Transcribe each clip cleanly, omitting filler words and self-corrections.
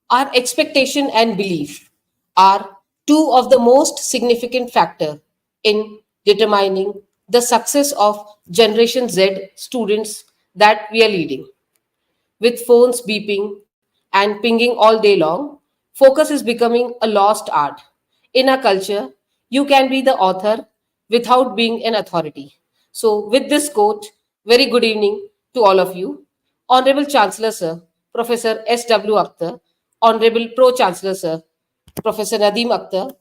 Our expectation and belief are two of the most significant factor in determining the success of Generation Z students that we are leading. With phones beeping and pinging all day long, focus is becoming a lost art. In our culture, you can be the author without being an authority. So, with this quote, very good evening to all of you. Honorable Chancellor Sir, Professor S.W. Akhtar, Honorable Pro Chancellor Sir, Professor Nadeem Akhtar,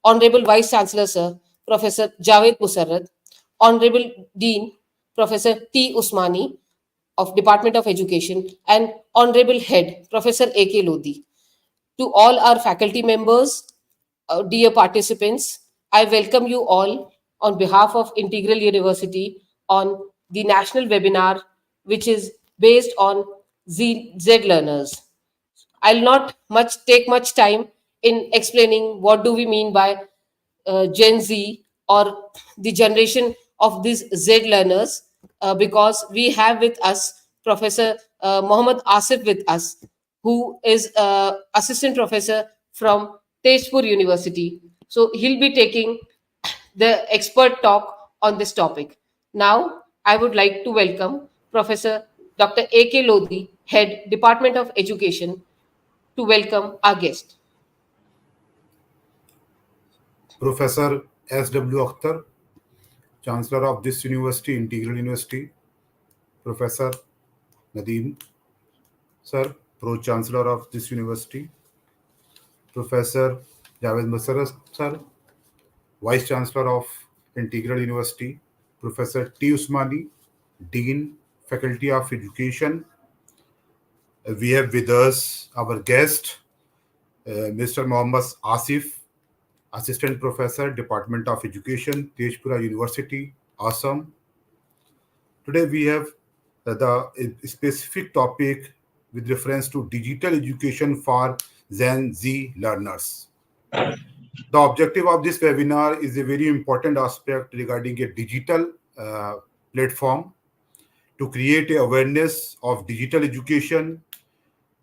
Honorable Vice Chancellor Sir, Professor Javed Musarrad, Honorable Dean, Professor T. Usmani, of Department of Education, and Honorable Head, Professor A.K. Lodi. To all our faculty members, dear participants, I welcome you all on behalf of Integral University on the national webinar, which is based on Z learners. I'll not take much time in explaining what do we mean by Gen Z or the generation of these Z learners, because we have with us Professor Mohammad Asif with us, who is assistant professor from Tezpur University. So he'll be taking the expert talk on this topic. Now, I would like to welcome Professor Dr. A.K. Lodi, Head, Department of Education, to welcome our guest. Professor S.W. Akhtar, Chancellor of this University, Integral University, Professor Nadeem, Sir, Pro Chancellor of this University, Professor Javed Musarraf, Sir, Vice Chancellor of Integral University, Professor T. Usmani, Dean, Faculty of Education. We have with us our guest, Mr. Mohammad Asif, Assistant Professor, Department of Education, Tezpur University, Assam. Today we have the specific topic with reference to digital education for Gen Z learners. The objective of this webinar is a very important aspect regarding a digital platform to create a awareness of digital education,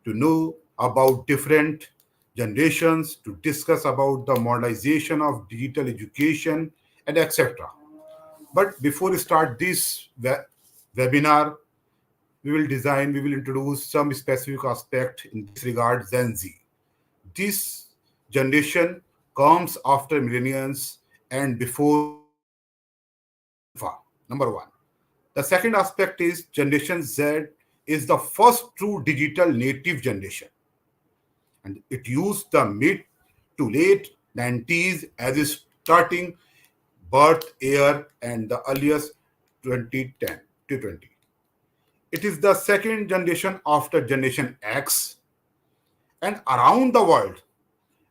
to know about different generations, to discuss about the modernization of digital education, and etc. But before we start this webinar, we will introduce some specific aspect in this regard, Gen Z. This generation comes after millennials and before Alpha, number one. The second aspect is Generation Z is the first true digital native generation. And it used the mid to late 90s as its starting birth year and the earliest 2010 to 20. It is the second generation after Generation X. And around the world,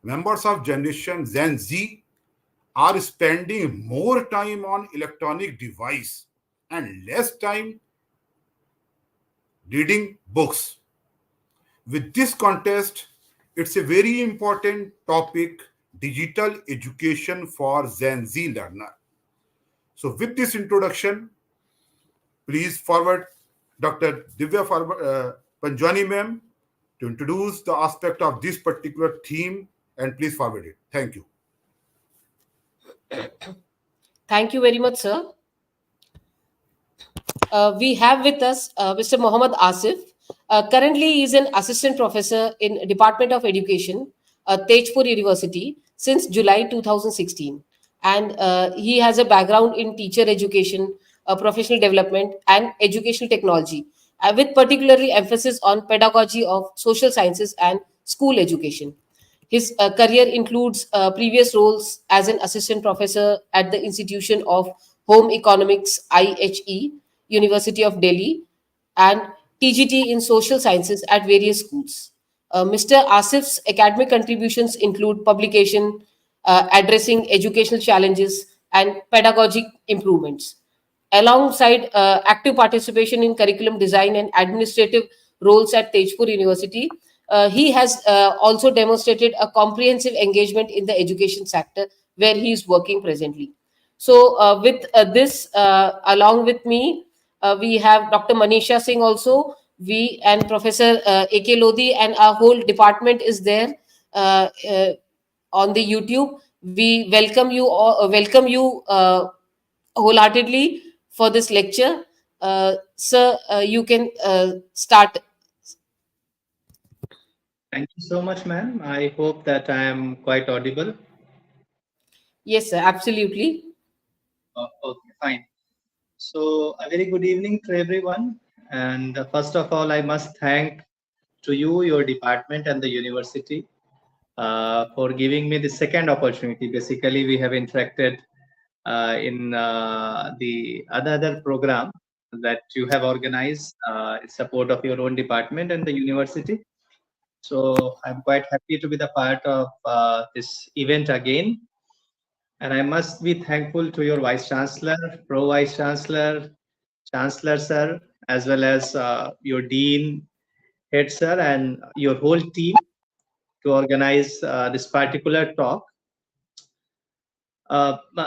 members of Generation Gen Z are spending more time on electronic device and less time reading books. With this context, it's a very important topic, digital education for Gen Z learner. So with this introduction, please forward Dr. Divya Panjwani ma'am to introduce the aspect of this particular theme, and please forward it. Thank you. Thank you very much, sir. We have with us Mr. Mohammad Asif. Currently, he is an assistant professor in Department of Education, Tezpur University, since July 2016. And he has a background in teacher education, professional development, and educational technology, with particularly emphasis on pedagogy of social sciences and school education. His career includes previous roles as an assistant professor at the Institution of Home Economics IHE, University of Delhi, and TGT in social sciences at various schools. Mr. Asif's academic contributions include publication, addressing educational challenges, and pedagogic improvements. Alongside active participation in curriculum design and administrative roles at Tezpur University, he has also demonstrated a comprehensive engagement in the education sector where he is working presently. So, with this, along with me, we have Dr. Manisha Singh also, We and Professor A.K. Lodi and our whole department is there on the YouTube. We welcome you wholeheartedly for this lecture. Sir, you can start. Thank you so much, ma'am. I hope that I am quite audible. Yes, sir, absolutely. Okay, fine. So, a very good evening to everyone. And first of all, I must thank to you, your department, and the university for giving me the second opportunity. Basically, we have interacted in the other program that you have organized in support of your own department and the university. So, I'm quite happy to be the part of this event again. And I must be thankful to your Vice Chancellor, Pro Vice Chancellor, Chancellor Sir, as well as your Dean, Head Sir, and your whole team to organize this particular talk.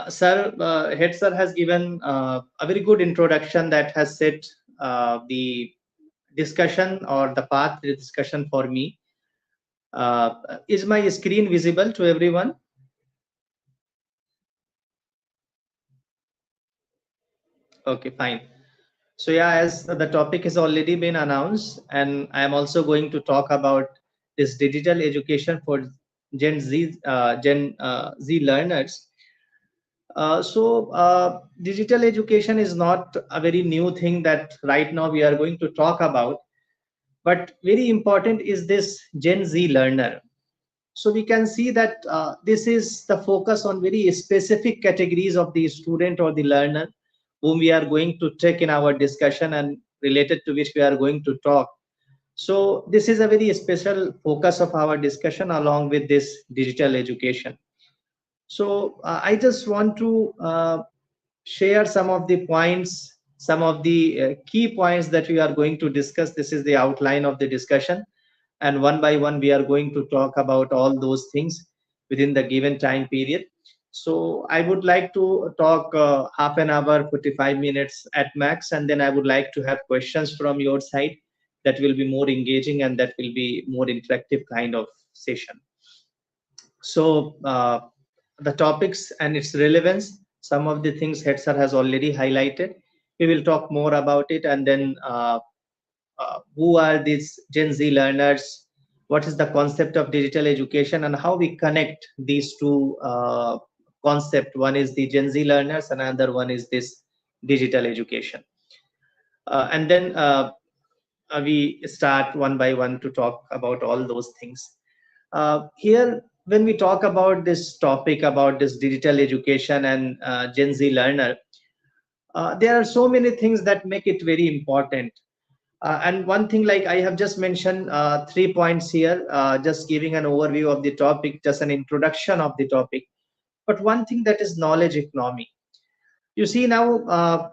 Sir, Head Sir has given a very good introduction that has set the discussion or the path to the discussion for me. Is my screen visible to everyone? Okay, fine. So yeah, as the topic has already been announced, and I am also going to talk about this digital education for Gen Z learners. Digital education is not a very new thing that right now we are going to talk about, but very important is this Gen Z learner. So we can see that this is the focus on very specific categories of the student or the learner whom we are going to take in our discussion and related to which we are going to talk. So this is a very special focus of our discussion along with this digital education. So I just want to share some of the points, some of the key points that we are going to discuss. This is the outline of the discussion, and one by one we are going to talk about all those things within the given time period. So I would like to talk half an hour, 45 minutes at max, and then I would like to have questions from your side that will be more engaging and that will be more interactive kind of session. So the topics and its relevance, some of the things Hetzer has already highlighted. We will talk more about it, and then who are these Gen Z learners? What is the concept of digital education, and how we connect these two concepts? One is the Gen Z learners, and another one is this digital education. And then we start one by one to talk about all those things. Here, when we talk about this topic about this digital education and Gen Z learner, there are so many things that make it very important. And one thing, like I have just mentioned 3 points here, just giving an overview of the topic, just an introduction of the topic. But one thing, that is knowledge economy. You see now,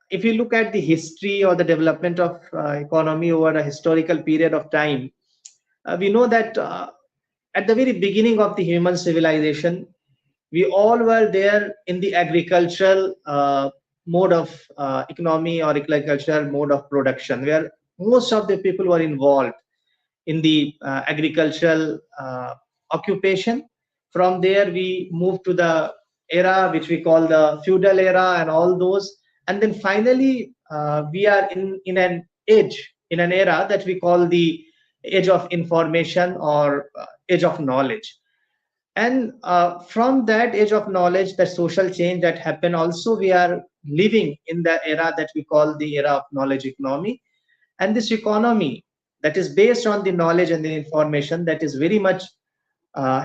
if you look at the history or the development of economy over a historical period of time, we know that at the very beginning of the human civilization, we all were there in the agricultural mode of economy or agricultural mode of production, where most of the people were involved in the agricultural occupation. From there, we moved to the era which we call the feudal era and all those. And then finally, we are in an age, in an era that we call the age of information or age of knowledge. And from that age of knowledge, the social change that happened, also we are living in the era that we call the era of knowledge economy. And this economy that is based on the knowledge and the information, that is very much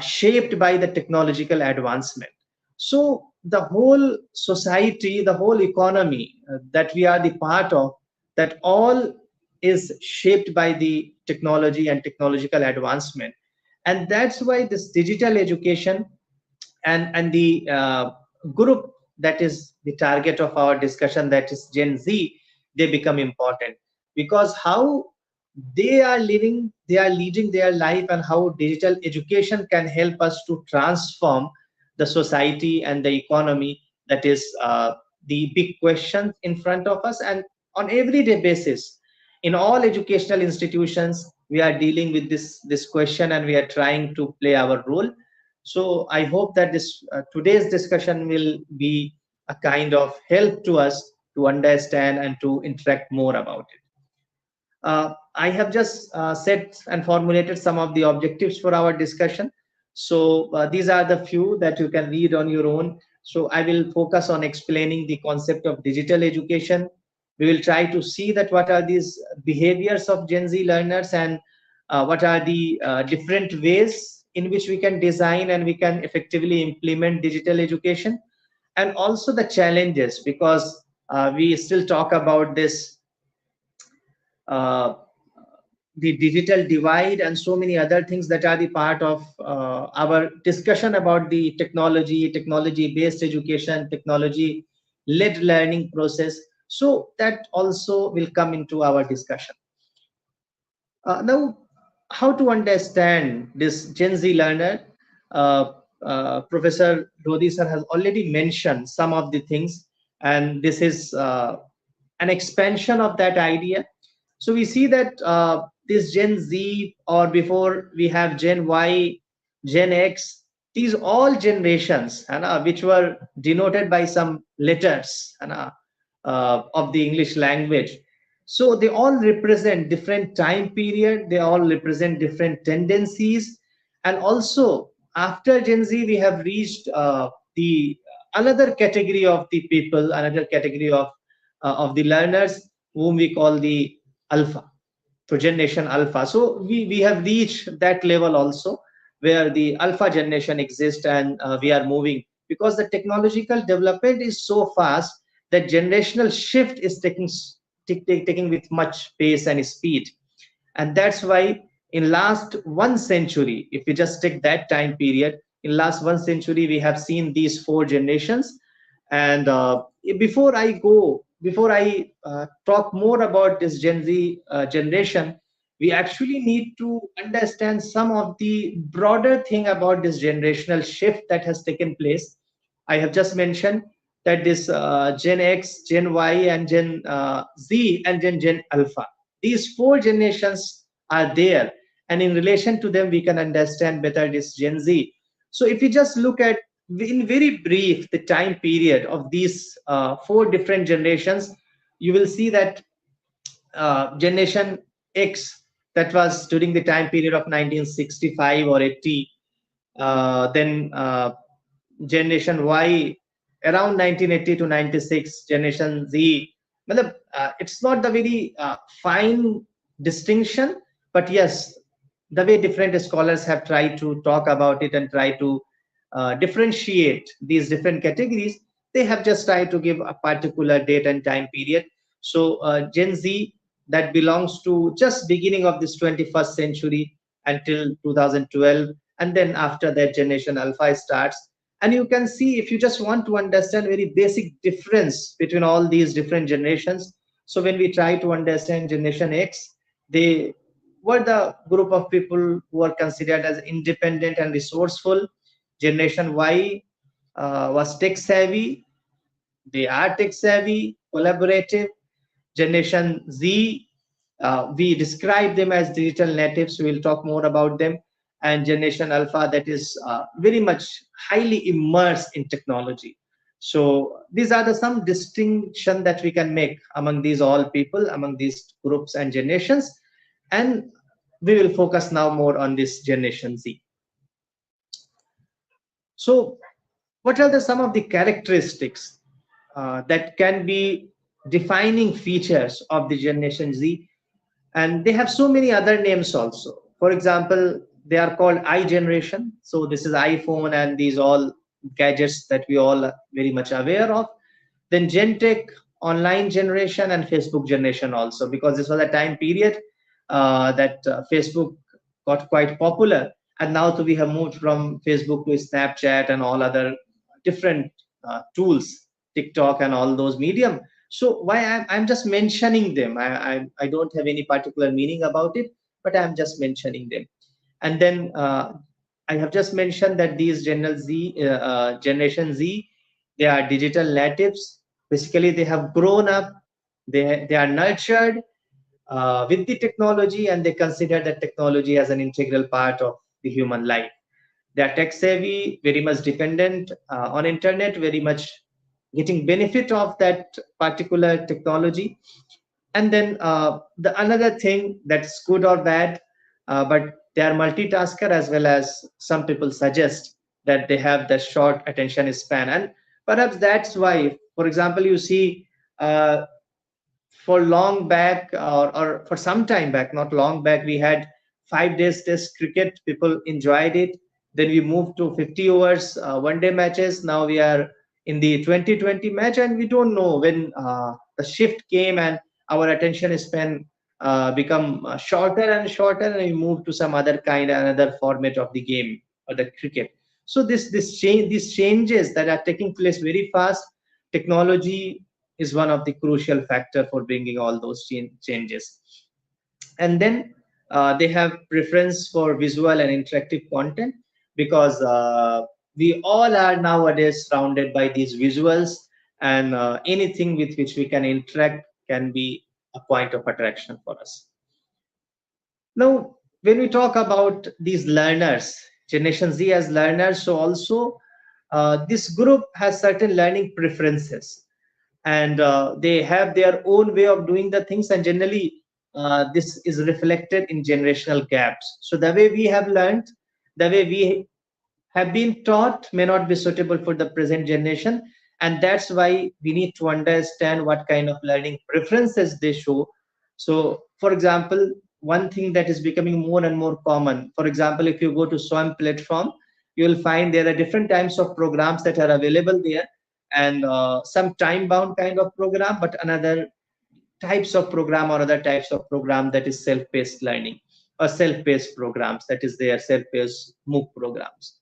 shaped by the technological advancement. So the whole society, the whole economy that we are the part of, that all is shaped by the technology and technological advancement. And that's why this digital education and the group that is the target of our discussion, that is Gen Z, they become important, because how they are living, they are leading their life, and how digital education can help us to transform the society and the economy. That is the big question in front of us. And on everyday basis, in all educational institutions, we are dealing with this question, and we are trying to play our role. So I hope that this today's discussion will be a kind of help to us to understand and to interact more about it. I have just set and formulated some of the objectives for our discussion. So these are the few that you can read on your own. So I will focus on explaining the concept of digital education. We will try to see that what are these behaviors of Gen Z learners, and what are the different ways in which we can design and we can effectively implement digital education, and also the challenges, because we still talk about this uh, the digital divide and so many other things that are the part of our discussion about the technology based education, technology led learning process. So that also will come into our discussion. Now, how to understand this Gen Z learner? Professor Lodi sir has already mentioned some of the things, and this is an expansion of that idea. So we see that this Gen Z, or before we have Gen Y, Gen X, these all generations, which were denoted by some letters of the English language. So they all represent different time period, they all represent different tendencies, and also after Gen Z, we have reached the another category of the people, another category of the learners, whom we call the alpha, to generation alpha. So we have reached that level also, where the alpha generation exists, and we are moving, because the technological development is so fast that generational shift is taking with much pace and speed. And that's why in last 1 century, if we just take that time period, in last 1 century we have seen these four generations. And before I talk more about this Gen Z generation, we actually need to understand some of the broader thing about this generational shift that has taken place. I have just mentioned that this Gen X, Gen Y, and Gen Z, and Gen Alpha, these four generations are there, and in relation to them, we can understand better this Gen Z. So if you just look at in very brief the time period of these four different generations, you will see that Generation X, that was during the time period of 1965 or 80, then Generation Y around 1980 to 96, Generation Z. It's not the very fine distinction, but yes, the way different scholars have tried to talk about it and try to differentiate these different categories, they have just tried to give a particular date and time period. So Gen Z, that belongs to just beginning of this 21st century until 2012, and then after that Generation Alpha starts. And you can see, if you just want to understand very basic difference between all these different generations. So when we try to understand Generation X, they were the group of people who were considered as independent and resourceful. Generation Y was tech savvy, they are tech savvy, collaborative. Generation Z, we describe them as digital natives. We will talk more about them. And Generation Alpha, that is very much highly immersed in technology. So these are the some distinction that we can make among these all people, among these groups and generations. And we will focus now more on this Generation Z. So what are some of the characteristics that can be defining features of the Generation Z? And they have so many other names also. For example, they are called I generation. So this is iPhone and these all gadgets that we all are very much aware of. Then Gen Tech, online generation, and Facebook generation also, because this was a time period that Facebook got quite popular. And now we have moved from Facebook to Snapchat and all other different tools, TikTok and all those medium. So why I'm just mentioning them. I don't have any particular meaning about it, but I'm just mentioning them. And then I have just mentioned that these Generation Z, they are digital natives. Basically, they have grown up, they are nurtured, with the technology, and they consider that technology as an integral part of the human life. They are tech savvy, very much dependent on internet, very much getting benefit of that particular technology. And then the another thing that's good or bad, but they are multitasker, as well as some people suggest that they have the short attention span. And perhaps that's why, for example, you see for long back, or for some time back, not long back, we had 5 days test cricket. People enjoyed it. Then we moved to 50 overs one day matches. Now we are in the 2020 match, and we don't know when the shift came and our attention span become shorter and shorter, and we move to some other kind, another format of the game or the cricket. So these changes that are taking place very fast. Technology is one of the crucial factor for bringing all those changes. And then they have preference for visual and interactive content, because we all are nowadays surrounded by these visuals, and anything with which we can interact can be a point of attraction for us. Now, when we talk about these learners, Generation Z as learners, so also this group has certain learning preferences, and they have their own way of doing the things, and generally this is reflected in generational gaps. So the way we have learned, the way we have been taught may not be suitable for the present generation, and that's why we need to understand what kind of learning preferences they show. So for example, one thing that is becoming more and more common, for example, if you go to swam platform, you will find there are different types of programs that are available there, and some time bound kind of program, but another types of program or other types of program that is self-paced learning, or self-paced programs, that is their self-paced MOOC programs.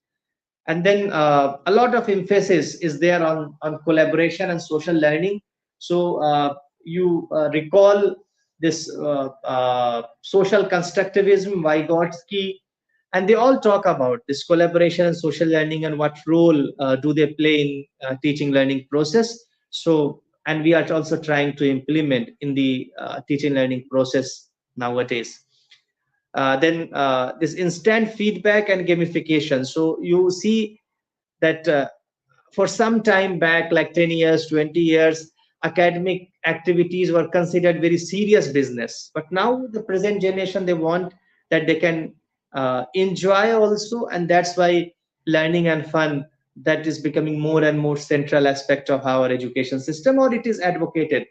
And then a lot of emphasis is there on collaboration and social learning. So you recall this social constructivism, Vygotsky, and they all talk about this collaboration and social learning, and what role do they play in teaching learning process. So, and we are also trying to implement in the teaching learning process nowadays. Then this instant feedback and gamification. So you see that for some time back, like 10 years, 20 years, academic activities were considered very serious business. But now the present generation, they want that they can enjoy also, and that's why learning and fun, that is becoming more and more central aspect of our education system, or it is advocated.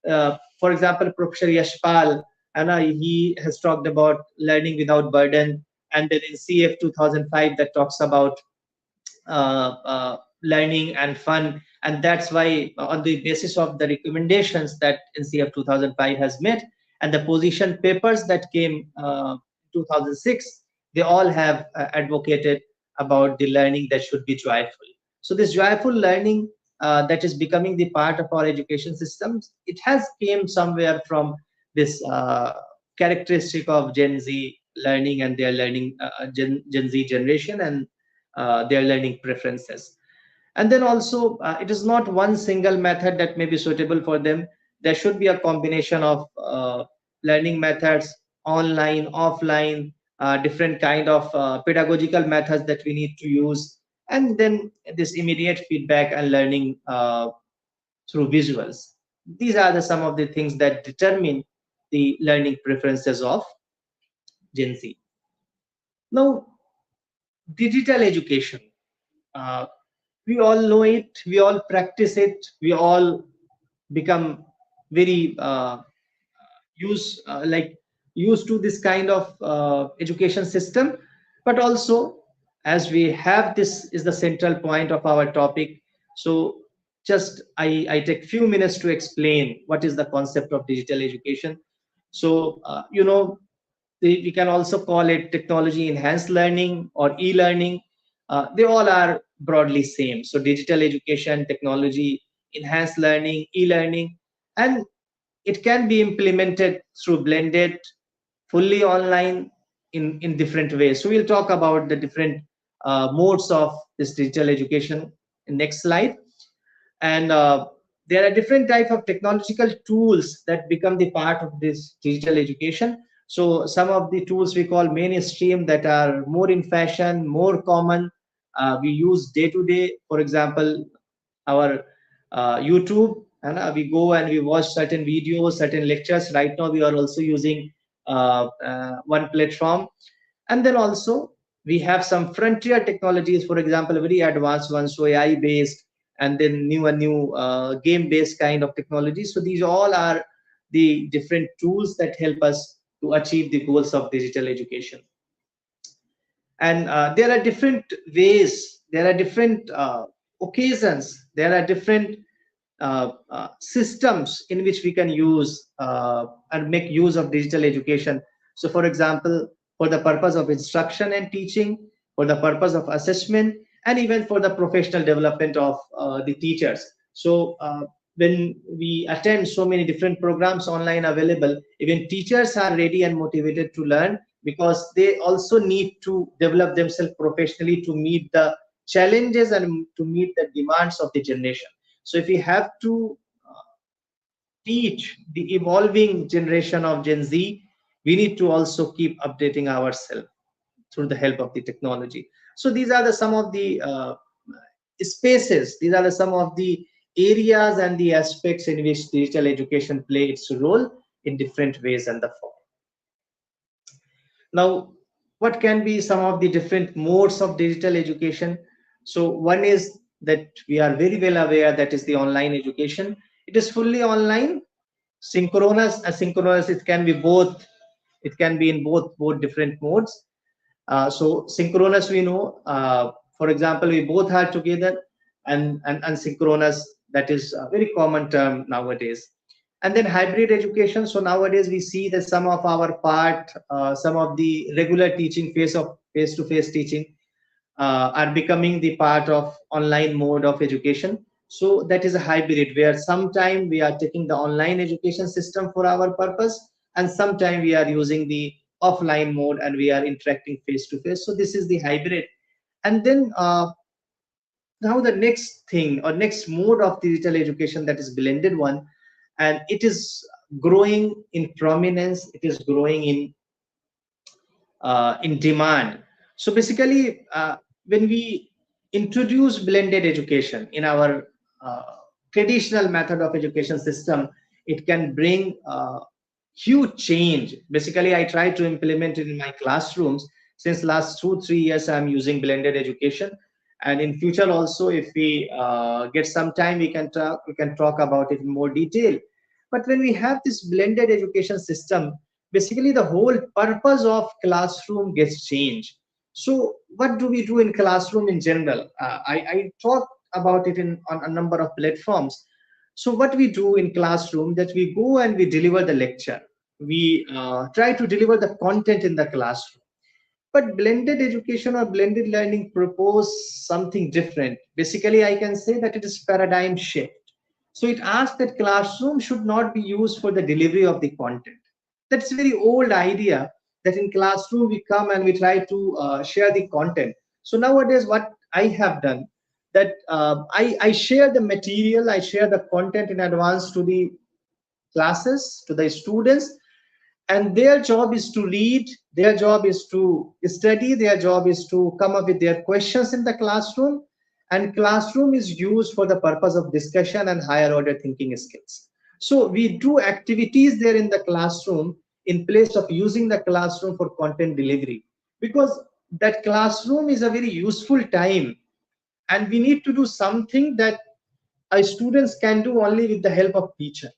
For example, Professor Yashpal, and he has talked about learning without burden, and then in CF 2005 that talks about learning and fun, and that's why on the basis of the recommendations that NCF 2005 has made, and the position papers that came 2006, they all have advocated about the learning that should be joyful. So this joyful learning that is becoming the part of our education systems, it has came somewhere from this characteristic of Gen Z learning, and their learning Gen Z generation, and their learning preferences. And then also it is not one single method that may be suitable for them. There should be a combination of learning methods, online, offline, different kind of pedagogical methods that we need to use, and then this immediate feedback and learning through visuals. These are some of the things that determine the learning preferences of Gen Z. Now, digital education. Uh, we all know it, we all practice it, we all become very like used to this kind of education system. But also, as we have, this is the central point of our topic, so just I take few minutes to explain what is the concept of digital education. So we can also call it technology enhanced learning or e-learning. They all are broadly same. So digital education, technology enhanced learning, e-learning, and it can be implemented through blended, fully online, in different ways. So we'll talk about the different modes of this digital education in next slide. And there are different type of technological tools that become the part of this digital education. So some of the tools we call mainstream, that are more in fashion, more common, we use day to day. For example, our YouTube, and we go and we watch certain videos, certain lectures. Right now we are also using one platform. And then also we have some frontier technologies, for example, very advanced ones, so AI based, and then new game based kind of technologies. So these all are the different tools that help us to achieve the goals of digital education. And there are different ways, there are different occasions, there are different systems in which we can use and make use of digital education. So for example, for the purpose of instruction and teaching, for the purpose of assessment, and even for the professional development of the teachers. So when we attend so many different programs online available, even teachers are ready and motivated to learn, because they also need to develop themselves professionally to meet the challenges and to meet the demands of the generation. So if we have to teach the evolving generation of Gen Z, we need to also keep updating ourselves through the help of the technology. So these are the some of the spaces, these are the some of the areas and the aspects in which digital education play its role in different ways and the form. Now, what can be some of the different modes of digital education? So one is that we are very well aware, that is the online education. It is fully online, synchronous, asynchronous. It can be both. It can be in both different modes. So synchronous, we know. For example, we both are together, and synchronous, that is a very common term nowadays. And then hybrid education. So nowadays we see that some of our part, some of the regular teaching, face-to-face teaching, are becoming the part of online mode of education. So that is a hybrid, where sometime we are taking the online education system for our purpose, and sometime we are using the offline mode and we are interacting face to face. So this is the hybrid. And then now the next thing, or next mode of digital education, that is blended one, and it is growing in prominence, it is growing in demand. So basically, when we introduce blended education in our traditional method of education system, it can bring huge change. Basically, I try to implement it in my classrooms. Since last 2 3 years, I'm using blended education, and in future also, if we get some time, we can talk about it in more detail. But when we have this blended education system, basically the whole purpose of classroom gets changed. So what do we do in classroom in general? I talk about it on a number of platforms. So what we do in classroom, that we go and we deliver the lecture, we try to deliver the content in the classroom. But blended education or blended learning propose something different. Basically, I can say that it is paradigm shift. So it asks that classroom should not be used for the delivery of the content. That's a very old idea, that in classroom we come and we try to share the content. So nowadays, what I have done, that I share the material, I share the content in advance to the classes, to the students, and their job is to read, their job is to study, their job is to come up with their questions in the classroom. And classroom is used for the purpose of discussion and higher order thinking skills. So we do activities there in the classroom in place of using the classroom for content delivery, because that classroom is a very useful time, and we need to do something that our students can do only with the help of teacher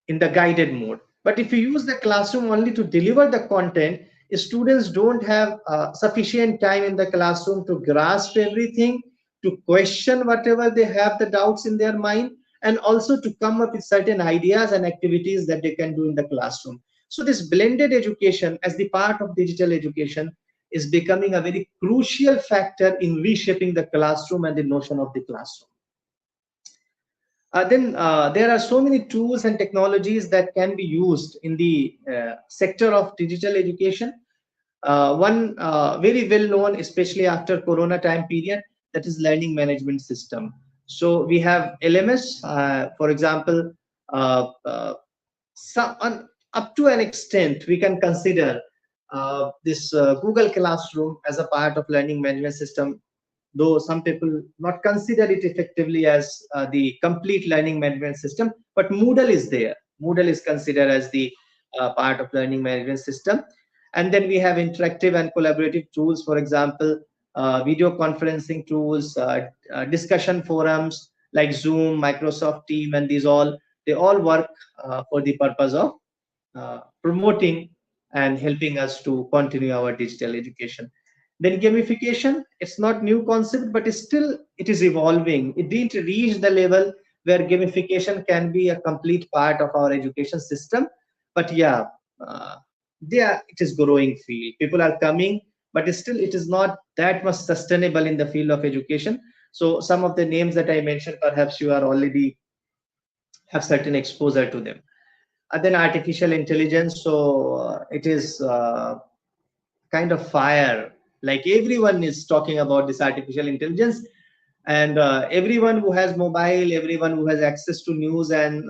in the guided mode. But if you use the classroom only to deliver the content, students don't have sufficient time in the classroom to grasp everything, to question whatever they have the doubts in their mind, and also to come up with certain ideas and activities that they can do in the classroom. So this blended education as the part of digital education is becoming a very crucial factor in reshaping the classroom and the notion of the classroom. Then there are so many tools and technologies that can be used in the sector of digital education. One very well known, especially after Corona time period, that is learning management system. So we have LMS, for example, uh, uh, up to an extent, we can consider this Google Classroom as a part of learning management system, though some people not consider it effectively as the complete learning management system, but Moodle is there. Moodle is considered as the part of learning management system. And then we have interactive and collaborative tools, for example, video conferencing tools, discussion forums like Zoom, Microsoft Team, and these all, they all work for the purpose of promoting and helping us to continue our digital education. Then gamification, it's not new concept, but it's still, it is evolving. It didn't reach the level where gamification can be a complete part of our education system. But yeah, uh, it is growing field. People are coming, but still it is not that much sustainable in the field of education. So some of the names that I mentioned, perhaps you are already have certain exposure to them. And then artificial intelligence, so it is kind of fire, like everyone is talking about this artificial intelligence. And everyone who has mobile, everyone who has access to news and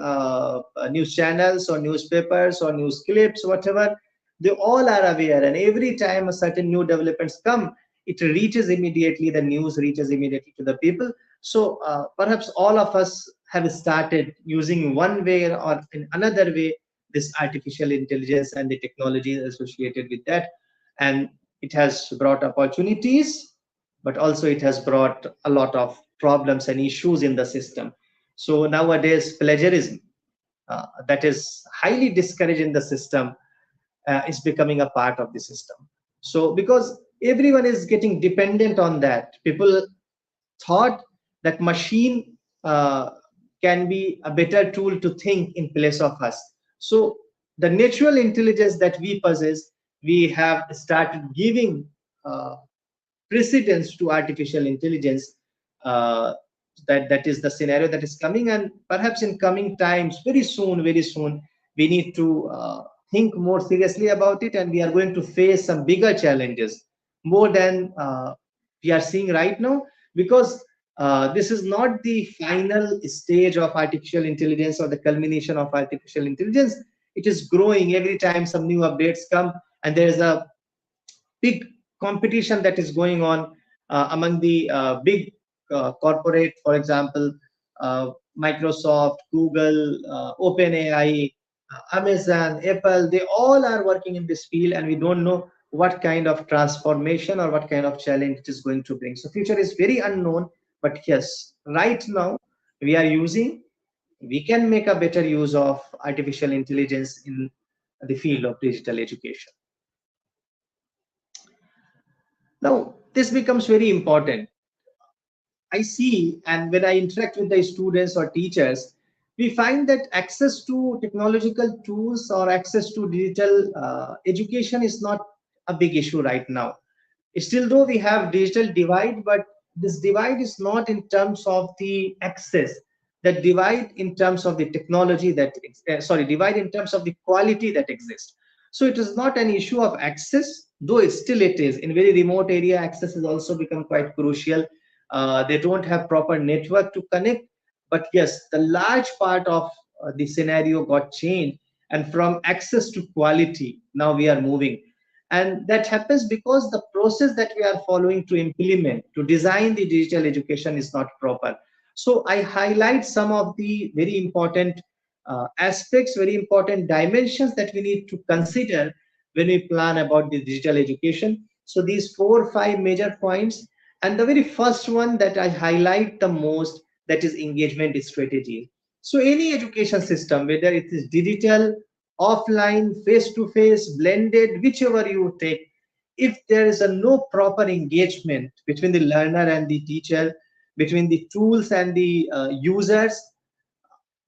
news channels or newspapers or news clips, whatever, they all are aware, and every time a certain new developments come, it reaches immediately, the news reaches immediately to the people. So perhaps all of us have started using one way or in another way this artificial intelligence and the technology associated with that. And it has brought opportunities, but also it has brought a lot of problems and issues in the system. So nowadays, plagiarism, that is highly discouraged in the system, is becoming a part of the system. So because everyone is getting dependent on that, people thought that machine can be a better tool to think in place of us. So the natural intelligence that we possess, we have started giving uh, precedence to artificial intelligence. uh, that is the scenario that is coming, and perhaps in coming times, very soon, we need to think more seriously about it, and we are going to face some bigger challenges more than we are seeing right now, because this is not the final stage of artificial intelligence or the culmination of artificial intelligence. It is growing every time some new updates come, and there is a big competition that is going on among the big corporate, for example, Microsoft, Google, OpenAI, Amazon, Apple. They all are working in this field, and we don't know what kind of transformation or what kind of challenge it is going to bring. So future is very unknown, but yes, right now we are using, we can make a better use of artificial intelligence in the field of digital education. Now, this becomes very important. I see, and when I interact with the students or teachers, we find that access to technological tools or access to digital education is not a big issue right now. Still, though we have digital divide, but this divide is not in terms of the access. That divide in terms of the technology that, sorry, divide in terms of the quality that exists. So it is not an issue of access, though it is. In very remote area, access has also become quite crucial. They don't have proper network to connect, but yes, the large part of the scenario got changed, and from access to quality, now we are moving. And that happens because the process that we are following to implement, to design the digital education is not proper. So I highlight some of the very important aspects, very important dimensions that we need to consider when we plan about the digital education. So these 4 or 5 major points, and the very first one that I highlight the most, that is engagement strategy. So any education system, whether it is digital, offline, face to face, blended, whichever you take, if there is a no proper engagement between the learner and the teacher, between the tools and the users,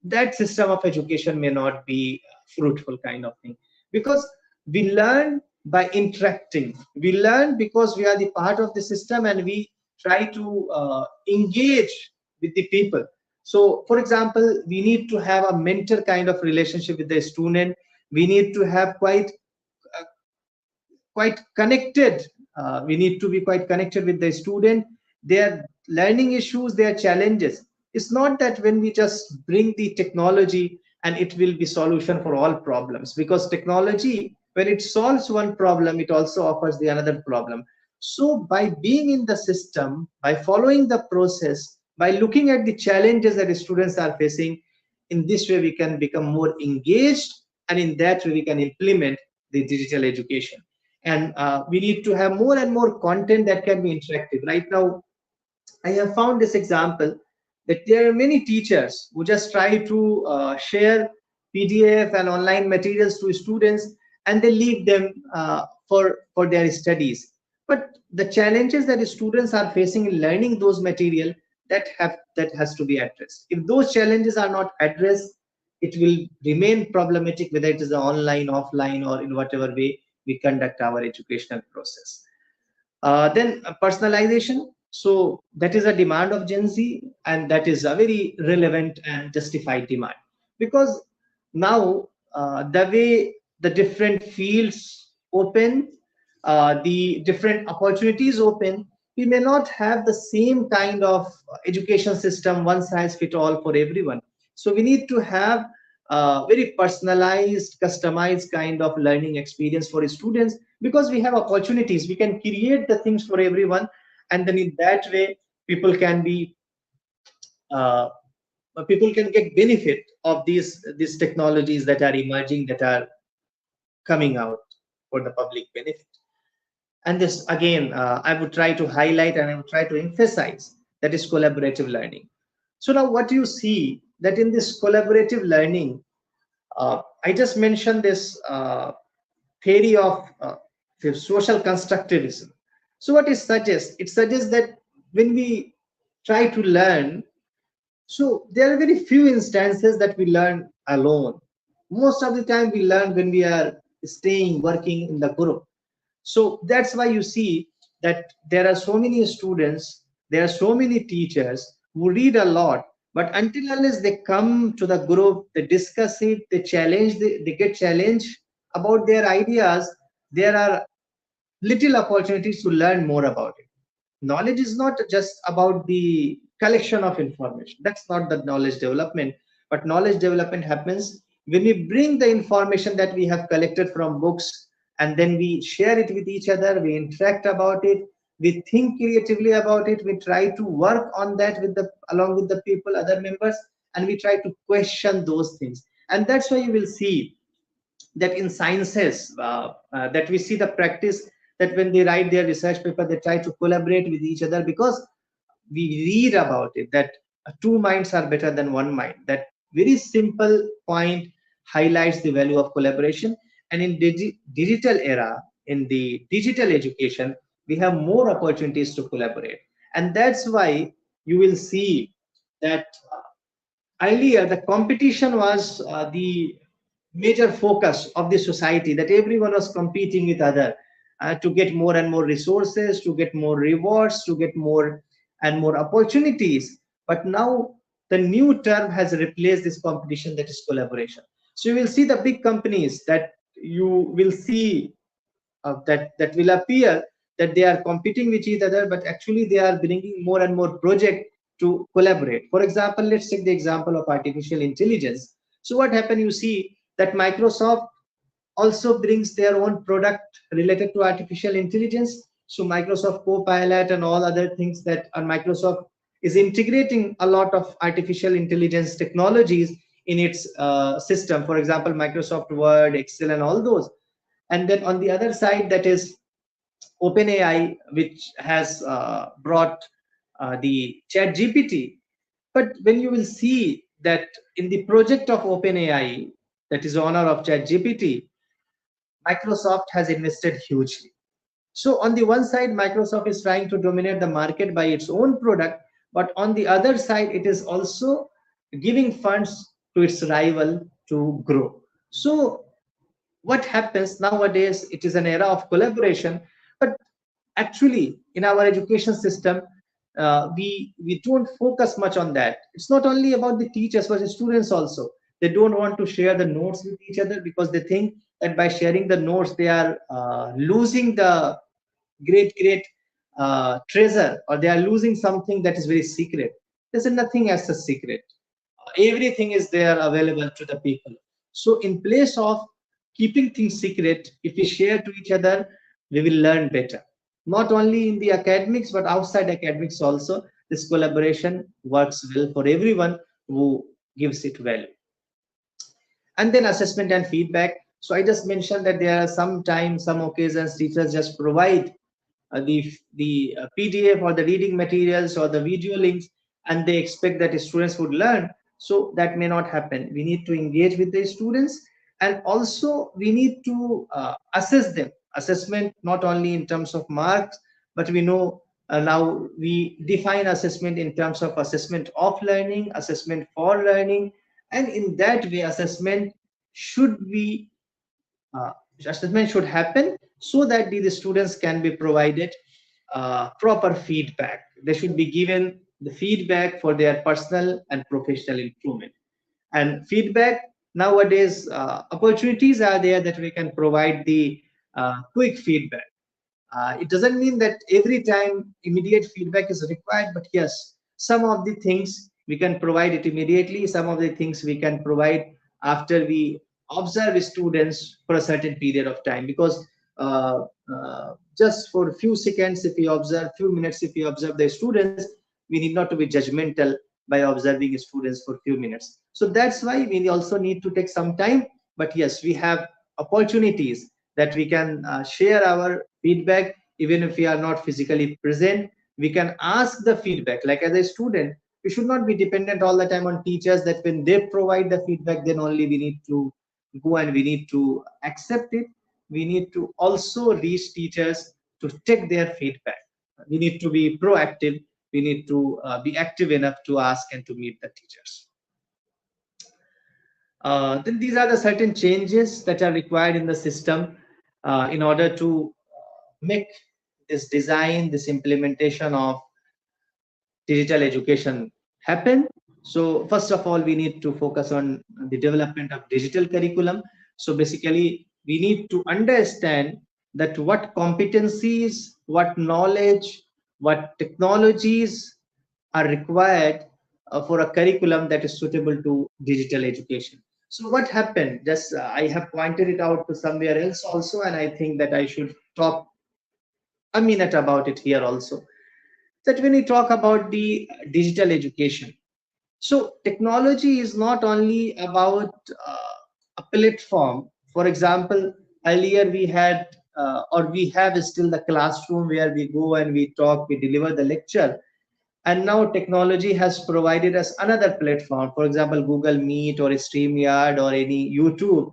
that system of education may not be fruitful kind of thing. Because we learn by interacting, we learn because we are the part of the system, and we try to engage with the people. So for example, we need to have a mentor kind of relationship with the student. We need to have uh, quite connected, we need to be quite connected with the student, their learning issues, their challenges. It's not that when we just bring the technology and it will be solution for all problems, because technology, when it solves one problem, it also offers the another problem. So by being in the system, by following the process, by looking at the challenges that the students are facing, in this way we can become more engaged, and in that way we can implement the digital education. And we need to have more and more content that can be interactive. Right now I have found this example that there are many teachers who just try to share PDF and online materials to students, and they leave them for their studies. But the challenges that the students are facing in learning those material, that has to be addressed. If those challenges are not addressed, it will remain problematic, whether it is online, offline, or in whatever way we conduct our educational process. Then personalization. So that is a demand of Gen Z, and that is a very relevant and justified demand, because now the way the different fields open, the different opportunities open, we may not have the same kind of education system, one size fit all for everyone. So we need to have very personalized, customized kind of learning experience for students, because we have opportunities, we can create the things for everyone, and then in that way people can be uh, people can get benefit of these technologies that are emerging, that are coming out for the public benefit. And this again, I would try to highlight and I would try to emphasize, that is collaborative learning. So now what you see, that in this collaborative learning, I just mentioned this theory of social constructivism. So what it suggests? It suggests that when we try to learn, so there are very few instances that we learn alone. Most of the time we learn when we are staying, working in the group. So that's why you see that there are so many students, there are so many teachers who read a lot, but until unless they come to the group, they discuss it, they challenge, they get challenged about their ideas, there are little opportunities to learn more about it. Knowledge is not just about the collection of information. That's not the knowledge development. But knowledge development happens when we bring the information that we have collected from books, and then we share it with each other, we interact about it, we think creatively about it, we try to work on that with the along with the people, other members, and we try to question those things. And that's why you will see that in sciences, that we see the practice, that when they write their research paper, they try to collaborate with each other, because we read about it, that two minds are better than one mind. That very simple point highlights the value of collaboration. And in digital era, in the digital education, we have more opportunities to collaborate. And that's why you will see that earlier the competition was the major focus of the society, that everyone was competing with other, to get more and more resources, to get more rewards, to get more and more opportunities. But now the new term has replaced this competition, that is collaboration. So you will see the big companies, that you will see that will appear that they are competing with each other, but actually they are bringing more and more project to collaborate. For example, let's take the example of artificial intelligence. So what happened, you see that Microsoft also brings their own product related to artificial intelligence. So Microsoft Copilot and all other things, that Microsoft is integrating a lot of artificial intelligence technologies in its system. For example, Microsoft Word, Excel, and all those. And then on the other side, that is OpenAI, which has brought the Chat GPT. But when you will see that in the project of OpenAI, that is owner of Chat GPT, Microsoft has invested hugely. So on the one side, Microsoft is trying to dominate the market by its own product, but on the other side, it is also giving funds to its rival to grow. So what happens nowadays, it is an era of collaboration, but actually in our education system, we don't focus much on that. It's not only about the teachers, but the students also. They don't want to share the notes with each other, because they think that by sharing the notes they are losing the great treasure, or they are losing something that is very secret. There's nothing as a secret. Everything is there available to the people. So in place of keeping things secret, if we share to each other, we will learn better. Not only in the academics, but outside academics also, this collaboration works well for everyone who gives it value. And then assessment and feedback. So I just mentioned that there are some occasions teachers just provide the PDF or the reading materials or the video links, and they expect that students would learn. So that may not happen. We need to engage with the students, and also we need to assess them. Assessment not only in terms of marks, but we know now we define assessment in terms of assessment of learning, assessment for learning, and in that way should be uh, assessment should happen so that the students can be provided proper feedback. They should be given the feedback for their personal and professional improvement. And feedback nowadays, opportunities are there that we can provide the quick feedback. It doesn't mean that every time immediate feedback is required, but yes, some of the things we can provide it immediately, some of the things we can provide after we observe students for a certain period of time. Because uh, just for a few seconds, if we observe, few minutes, if we observe the students, we need not to be judgmental by observing students for few minutes. So that's why we also need to take some time. But yes, we have opportunities that we can share our feedback even if we are not physically present. We can ask the feedback. Like as a student, we should not be dependent all the time on teachers, that when they provide the feedback, then only we need to go and we need to accept it. We need to also reach teachers to take their feedback. We need to be proactive. We need to be active enough to ask and to meet the teachers. Then these are the certain changes that are required in the system in order to make this design, this implementation of digital education happen. So first of all, we need to focus on the development of digital curriculum. So basically, we need to understand that what competencies, what knowledge, what technologies are required for a curriculum that is suitable to digital education. So what happened? Just I have pointed it out to somewhere else also, and I think that I should talk a minute about it here also. That when we talk about the digital education, so technology is not only about a platform. For example, earlier we had or we have still the classroom where we go and we talk, we deliver the lecture. And now technology has provided us another platform, for example, Google Meet or StreamYard or any YouTube.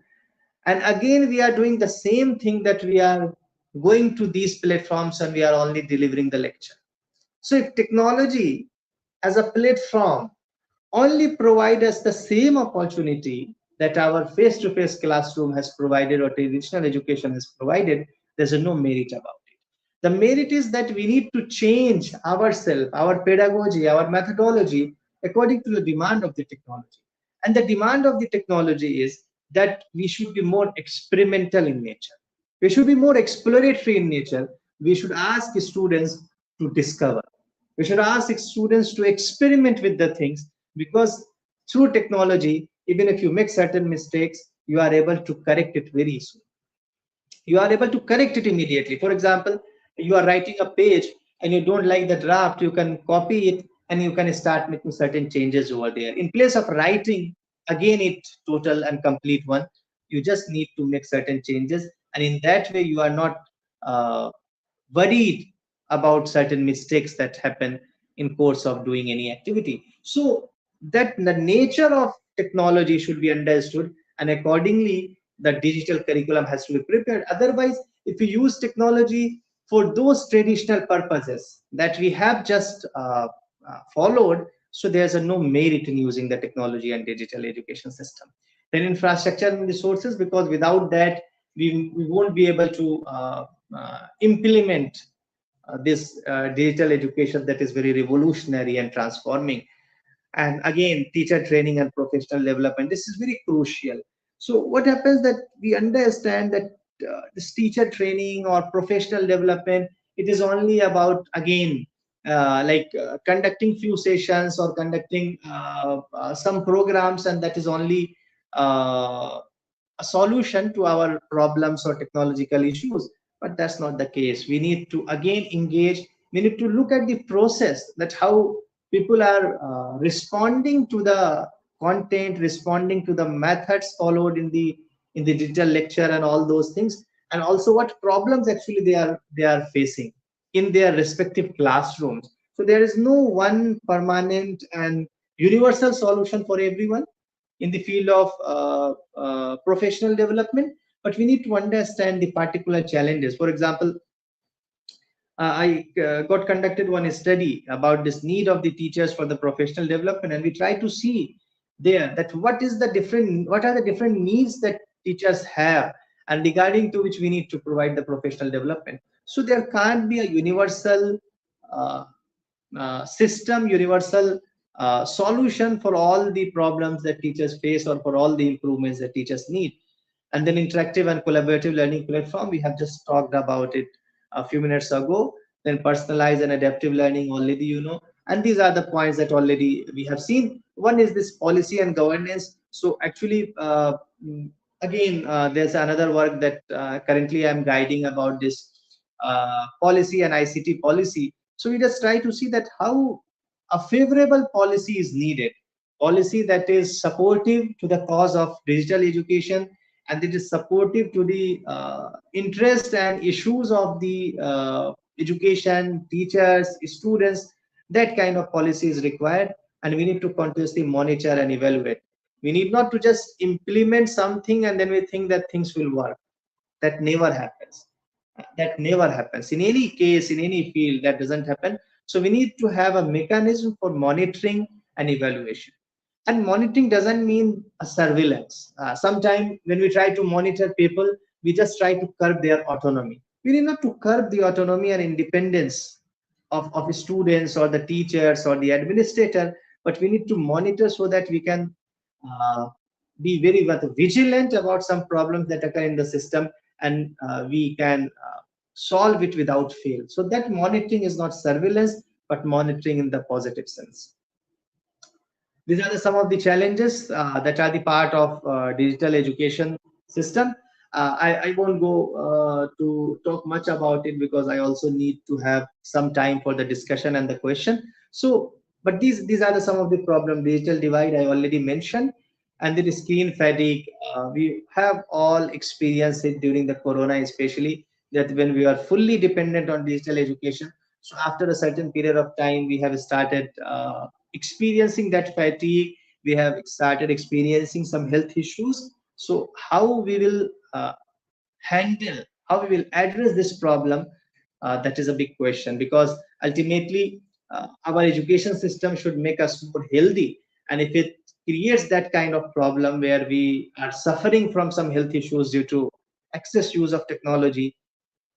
And again, we are doing the same thing, that we are going to these platforms and we are only delivering the lecture. So if technology as a platform only provide us the same opportunity that our face-to-face classroom has provided or traditional education has provided, there's no merit about it. The merit is that we need to change ourselves, our pedagogy, our methodology according to the demand of the technology. And the demand of the technology is that we should be more experimental in nature. We should be more exploratory in nature. We should ask students to discover. We should ask students to experiment with the things, because through technology, even if you make certain mistakes, you are able to correct it very soon. You are able to correct it immediately. For example, you are writing a page and you don't like the draft, you can copy it and you can start making certain changes over there. In place of writing again it total and complete one, you just need to make certain changes, and in that way you are not uh, worried about certain mistakes that happen in course of doing any activity. So that the nature of technology should be understood, and accordingly the digital curriculum has to be prepared. Otherwise, if we use technology for those traditional purposes that we have just followed, so there's no merit in using the technology and digital education system. Then infrastructure and resources, because without that we won't be able to implement this digital education that is very revolutionary and transforming. And again, teacher training and professional development, this is very crucial. So what happens that we understand that this teacher training or professional development, it is only about, again, conducting few sessions or conducting some programs, and that is only uh, a solution to our problems or technological issues. But that's not the case. We need to again engage. We need to look at the process, that how people are responding to the content, responding to the methods followed in the digital lecture and all those things, and also what problems actually they are facing in their respective classrooms. So there is no one permanent and universal solution for everyone in the field of professional development, but we need to understand the particular challenges. For example, I got conducted one study about this need of the teachers for the professional development, and we try to see there that what are the different needs that teachers have, and regarding to which we need to provide the professional development. So there can't be a universal uh, system, universal solution for all the problems that teachers face or for all the improvements that teachers need. And then interactive and collaborative learning platform, we have just talked about it a few minutes ago. Then personalized and adaptive learning, already you know. And these are the points that already we have seen. One is this policy and governance. So actually, again, there's another work that currently I'm guiding about this policy and ICT policy. So we just try to see that how a favorable policy is needed, policy that is supportive to the cause of digital education, and it is supportive to the interest and issues of the education, teachers, students. That kind of policy is required, and we need to continuously monitor and evaluate. We need not to just implement something and then we think that things will work. That never happens. That never happens. In any case, in any field, that doesn't happen. So we need to have a mechanism for monitoring and evaluation. And monitoring doesn't mean a surveillance. Sometimes when we try to monitor people, we just try to curb their autonomy. We need not to curb the autonomy and independence of students or the teachers or the administrator, but we need to monitor so that we can uh, be very vigilant about some problems that occur in the system, and we can solve it without fail. So that monitoring is not surveillance, but monitoring in the positive sense. These are some of the challenges that are the part of digital education system. I won't go to talk much about it because I also need to have some time for the discussion and the question. So, but these are some of the problem. Digital divide I already mentioned, and the screen fatigue. We have all experienced it during the corona, especially that when we are fully dependent on digital education. So after a certain period of time, we have started experiencing that fatigue. We have started experiencing some health issues. So how we will handle, how we will address this problem, that is a big question, because ultimately our education system should make us more healthy. And if it creates that kind of problem where we are suffering from some health issues due to excess use of technology,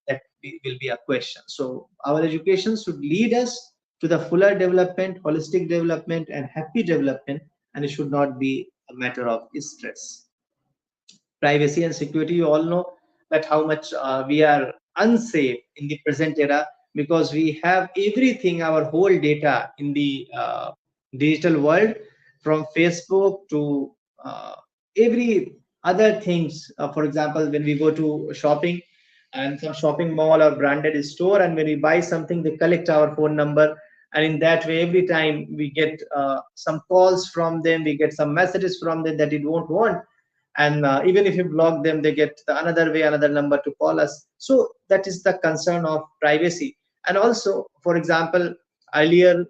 that will be a question. So our education should lead us to the fuller development, holistic development, and happy development, and it should not be a matter of stress. Privacy and security, you all know that how much we are unsafe in the present era, because we have everything, our whole data in the digital world, from Facebook to every other things. For example, when we go to shopping and some shopping mall or branded store, and when we buy something, they collect our phone number, and in that way every time we get some calls from them, we get some messages from them that we don't want. And even if you block them, they get another way, another number to call us. So that is the concern of privacy. And also, for example, earlier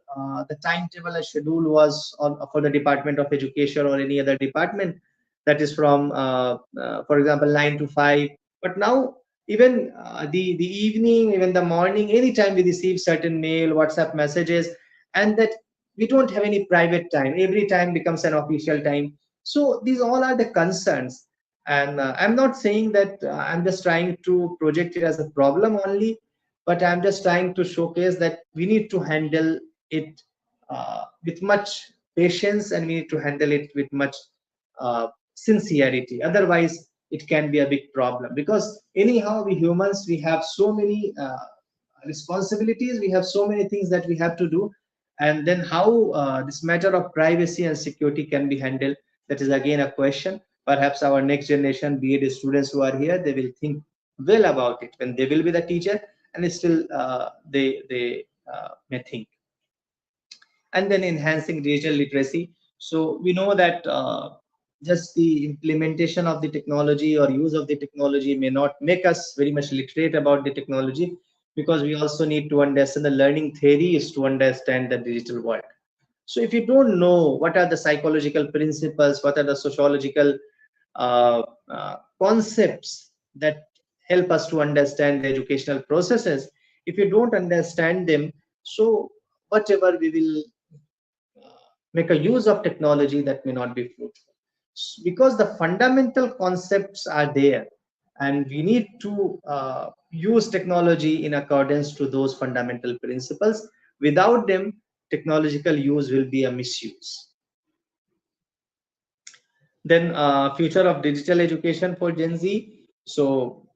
the timetable and schedule was for the Department of Education or any other department, that is from for example 9 to 5. But now even the evening, even the morning, anytime we receive certain mail, WhatsApp messages, and that we don't have any private time, every time becomes an official time. So these all are the concerns. And I'm not saying that I'm just trying to project it as a problem only, but I'm just trying to showcase that we need to handle it with much patience, and we need to handle it with much sincerity. Otherwise, it can be a big problem, because anyhow, we humans, we have so many responsibilities, we have so many things that we have to do. And then how this matter of privacy and security can be handled, that is again a question. Perhaps our next generation, be it students who are here, they will think well about it when they will be the teacher, and still they may think. And then enhancing digital literacy. So we know that just the implementation of the technology or use of the technology may not make us very much literate about the technology, because we also need to understand the learning theory is to understand the digital world. So if you don't know what are the psychological principles, what are the sociological uh, concepts that help us to understand the educational processes, if you don't understand them, so whatever we will make a use of technology, that may not be fruitful. Because the fundamental concepts are there, and we need to use technology in accordance to those fundamental principles. Without them, technological use will be a misuse. Then future of digital education for Gen Z. So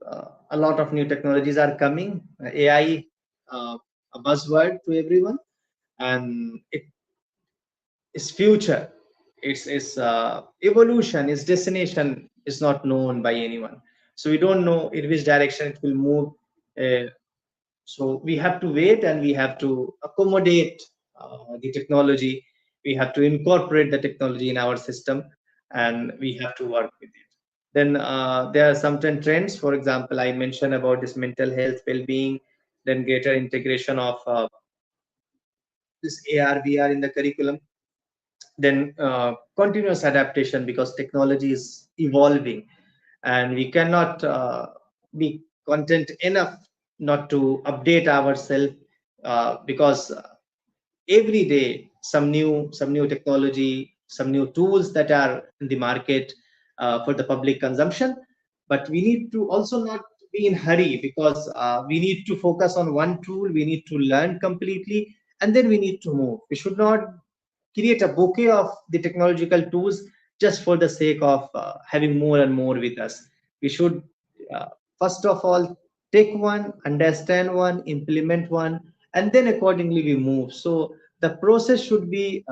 a lot of new technologies are coming. AI, a buzzword to everyone, and it its future, its evolution, its destination is not known by anyone. So we don't know in which direction it will move. Uh, so we have to wait, and we have to accommodate the technology. We have to incorporate the technology in our system, and we have to work with it. Then there are some trends. For example, I mentioned about this mental health, well-being, then greater integration of this AR, VR in the curriculum, then continuous adaptation, because technology is evolving, and we cannot be content enough not to update ourselves, because every day some new technology, some new tools that are in the market for the public consumption. But we need to also not be in hurry, because we need to focus on one tool, we need to learn completely, and then we need to move. We should not create a bouquet of the technological tools just for the sake of having more and more with us. We should uh, first of all take one, understand one, implement one, and then accordingly we move. So the process should be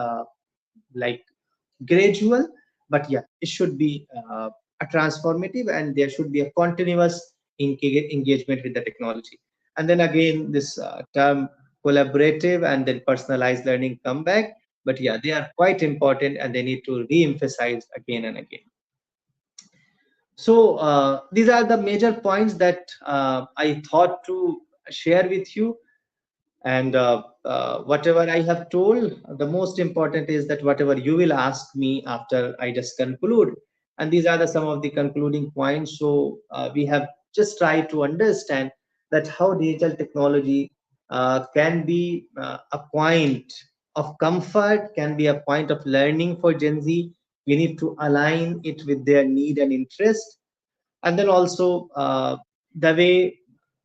like gradual, but yeah, it should be a transformative, and there should be a continuous engagement with the technology. And then again, this term collaborative and then personalized learning come back. But yeah, they are quite important, and they need to re-emphasize again and again. So these are the major points that I thought to share with you. And whatever I have told, the most important is that whatever you will ask me after I just conclude. And these are the some of the concluding points. So we have just tried to understand that how digital technology can be a point of comfort, can be a point of learning for Gen Z. We need to align it with their need and interest. And then also the way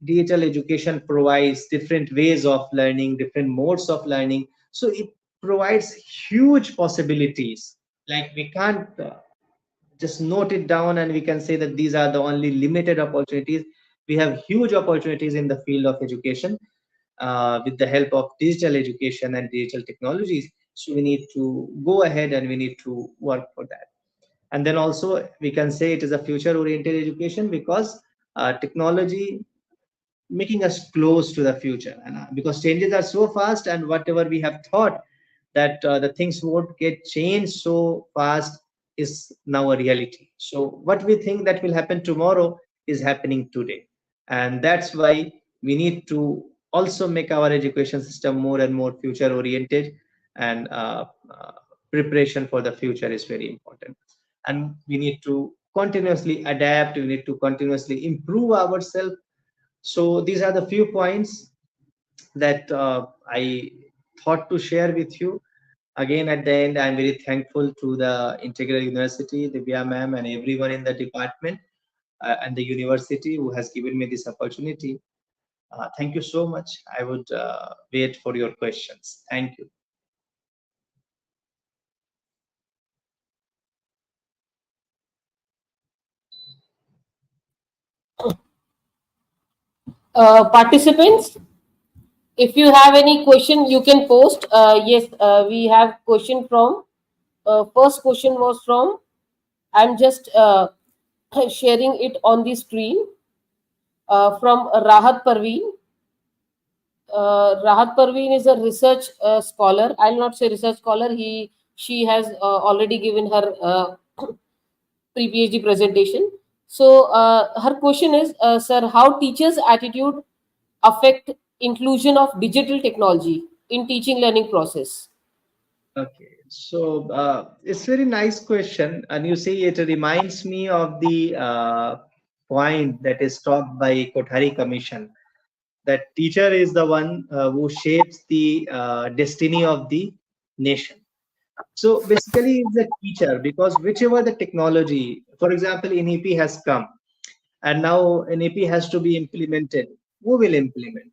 digital education provides different ways of learning, different modes of learning, so it provides huge possibilities. Like we can't just note it down and we can say that these are the only limited opportunities. We have huge opportunities in the field of education with the help of digital education and digital technologies. So we need to go ahead and we need to work for that. And then also we can say it is a future oriented education, because technology making us close to the future. And because changes are so fast, and whatever we have thought that the things won't get changed so fast is now a reality. So what we think that will happen tomorrow is happening today. And that's why we need to also make our education system more and more future oriented. And preparation for the future is very important. And we need to continuously adapt, we need to continuously improve ourselves. So these are the few points that I thought to share with you. Again, at the end, I'm very thankful to the Integral University, Divya ma'am, and everyone in the department and the university who has given me this opportunity. Thank you so much. I would wait for your questions. Thank you. Participants, If you have any question, you can post. Yes, we have question from. First question was from. I'm just sharing it on the screen from Rahat Parveen. Rahat Parveen is a research scholar. I'll not say research scholar. She has already given her pre-PhD presentation. So her question is, sir, how teachers' attitude affect inclusion of digital technology in teaching learning process? Okay, so it's very nice question, and you see it reminds me of the point that is talked by Kothari Commission, that teacher is the one who shapes the destiny of the nation. So basically, it's a teacher because whichever the technology, for example, NEP has come, and now NEP has to be implemented. Who will implement?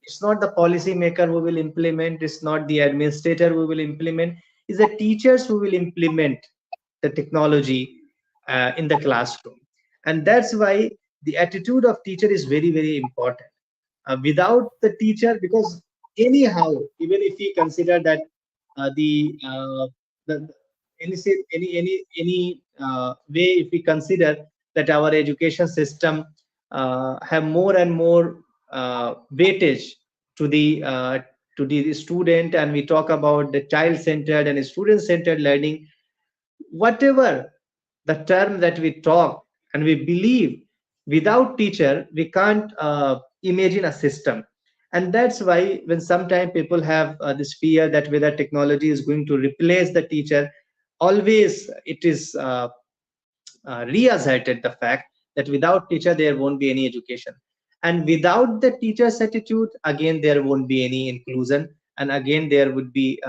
It's not the policy maker who will implement, it's not the administrator who will implement, it's the teachers who will implement the technology in the classroom. And that's why the attitude of teacher is very, very important. Without the teacher, because anyhow, even if we consider that the any way, if we consider that our education system have more and more weightage to the student, and we talk about the child centered and student centered learning, whatever the term that we talk and we believe, without teacher we can't imagine a system. And that's why when sometimes people have this fear that whether technology is going to replace the teacher, always it is reasserted the fact that without teacher there won't be any education, and without the teacher's attitude, again there won't be any inclusion, and again there would be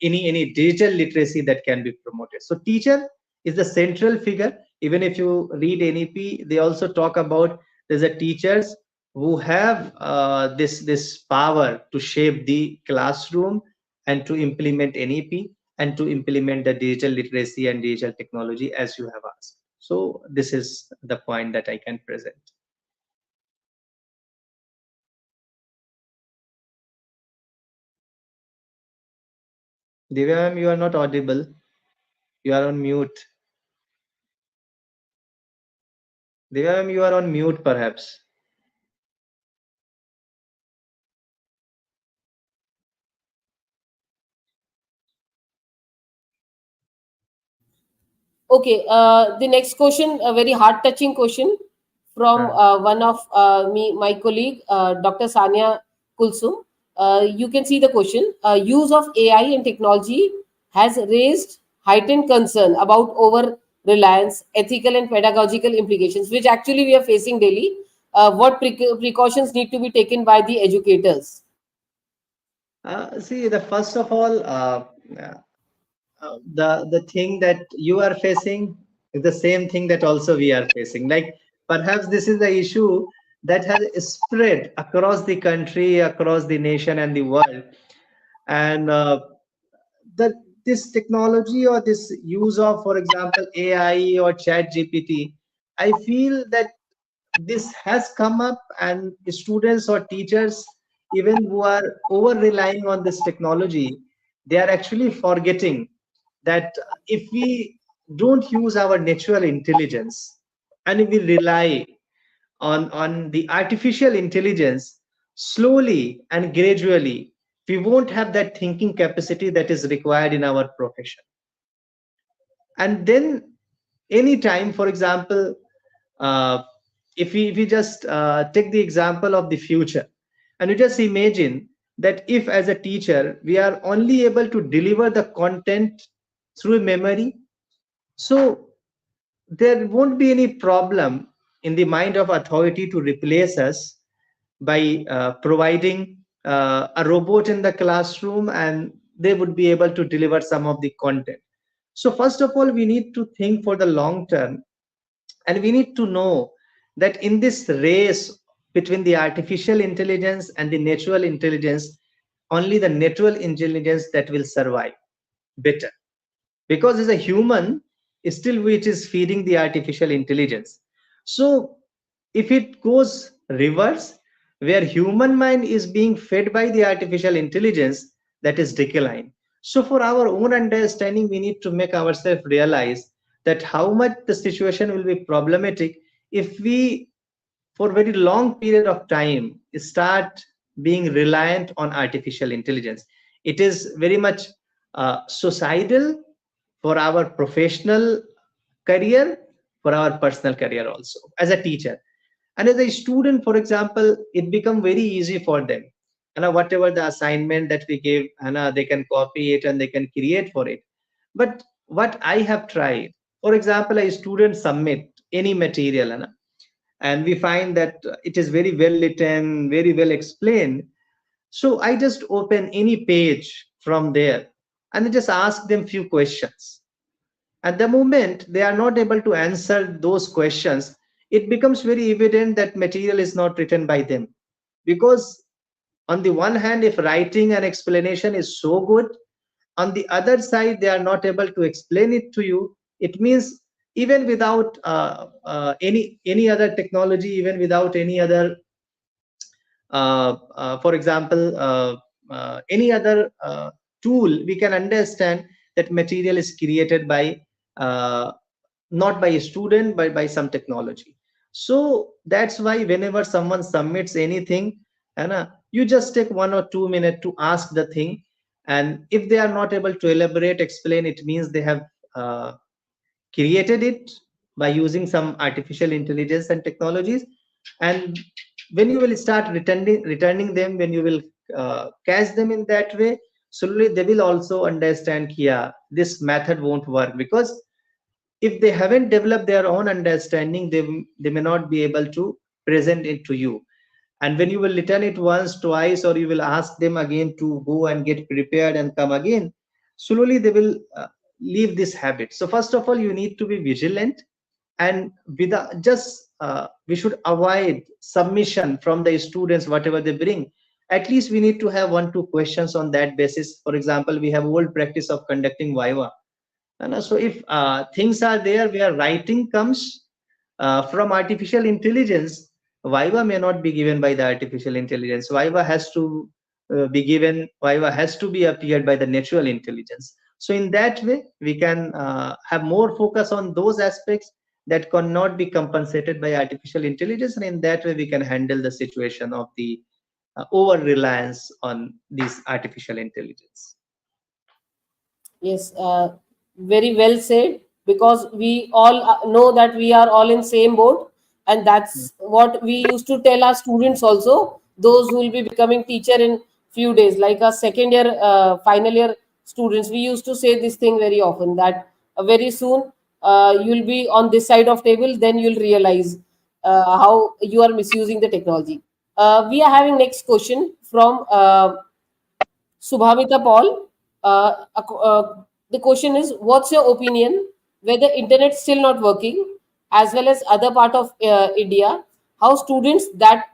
any digital literacy that can be promoted. So teacher is the central figure. Even if you read NEP, they also talk about there's a teachers who have this power to shape the classroom and to implement NEP and to implement the digital literacy and digital technology as you have asked. So this is the point that I can present. Divya ma'am, you are not audible. You are on mute. Divya ma'am, you are on mute perhaps. Okay, the next question, a very heart-touching question from Uh, one of my colleague, Dr. Sania Kulsum. You can see the question. Use of AI and technology has raised heightened concern about over-reliance, ethical and pedagogical implications, which actually we are facing daily. What precautions need to be taken by the educators? See, the first of all, the thing that you are facing is the same thing that also we are facing. Like perhaps this is the issue that has spread across the country, across the nation and the world, and the this technology or this use of, for example, AI or Chat GPT, I feel that this has come up, and students or teachers, even who are over relying on this technology, they are actually forgetting that if we don't use our natural intelligence and if we rely on the artificial intelligence, slowly and gradually we won't have that thinking capacity that is required in our profession. And then anytime, for example, uh, if we just take the example of the future, and you just imagine that if as a teacher we are only able to deliver the content through memory, so there won't be any problem in the mind of authority to replace us by providing a robot in the classroom, and they would be able to deliver some of the content. So first of all, we need to think for the long term, and we need to know that in this race between the artificial intelligence and the natural intelligence, only the natural intelligence that will survive better, because as a human still which is feeding the artificial intelligence. So if it goes reverse, where human mind is being fed by the artificial intelligence, that is decline. So for our own understanding, we need to make ourselves realize that how much the situation will be problematic if we, for very long period of time, start being reliant on artificial intelligence. It is very much suicidal for our professional career, for our personal career also as a teacher. And as a student, for example, it become very easy for them, and whatever the assignment that we give, and they can copy it and they can create for it. But what I have tried, for example, a student submit any material, and we find that it is very well written, very well explained. So I just open any page from there and I just ask them few questions. At the moment they are not able to answer those questions, it becomes very evident that material is not written by them. Because on the one hand, if writing and explanation is so good, on the other side they are not able to explain it to you. It means even without any other technology, even without any other for example, any other tool, we can understand that material is created by uh, not by a student but by some technology. So that's why whenever someone submits anything, and you just take 1 or 2 minutes to ask the thing, and if they are not able to elaborate, explain, it means they have uh, created it by using some artificial intelligence and technologies. And when you will start returning them, when you will catch them in that way, slowly they will also understand, yeah, this method won't work. Because if they haven't developed their own understanding, they may not be able to present it to you. And when you will return it once, twice, or you will ask them again to go and get prepared and come again, slowly they will leave this habit. So first of all, you need to be vigilant. And without just we should avoid submission from the students whatever they bring. At least we need to have 1 2 questions on that basis. For example, we have old practice of conducting viva. And so if things are there where writing comes from artificial intelligence, Viva may not be given by the artificial intelligence. Viva has to be given, Viva has to be appeared by the natural intelligence. So in that way, we can have more focus on those aspects that cannot be compensated by artificial intelligence. And in that way, we can handle the situation of the over reliance on this artificial intelligence. Yes, very well said. Because we all know that we are all in same boat, and that's what we used to tell our students also. Those who will be becoming teacher in few days, like our second year, final year students, we used to say this thing very often that very soon you'll be on this side of table, then you'll realize how you are misusing the technology. We are having next question from Subhamita Paul. The question is, what's your opinion whether internet still not working, as well as other part of India, how students that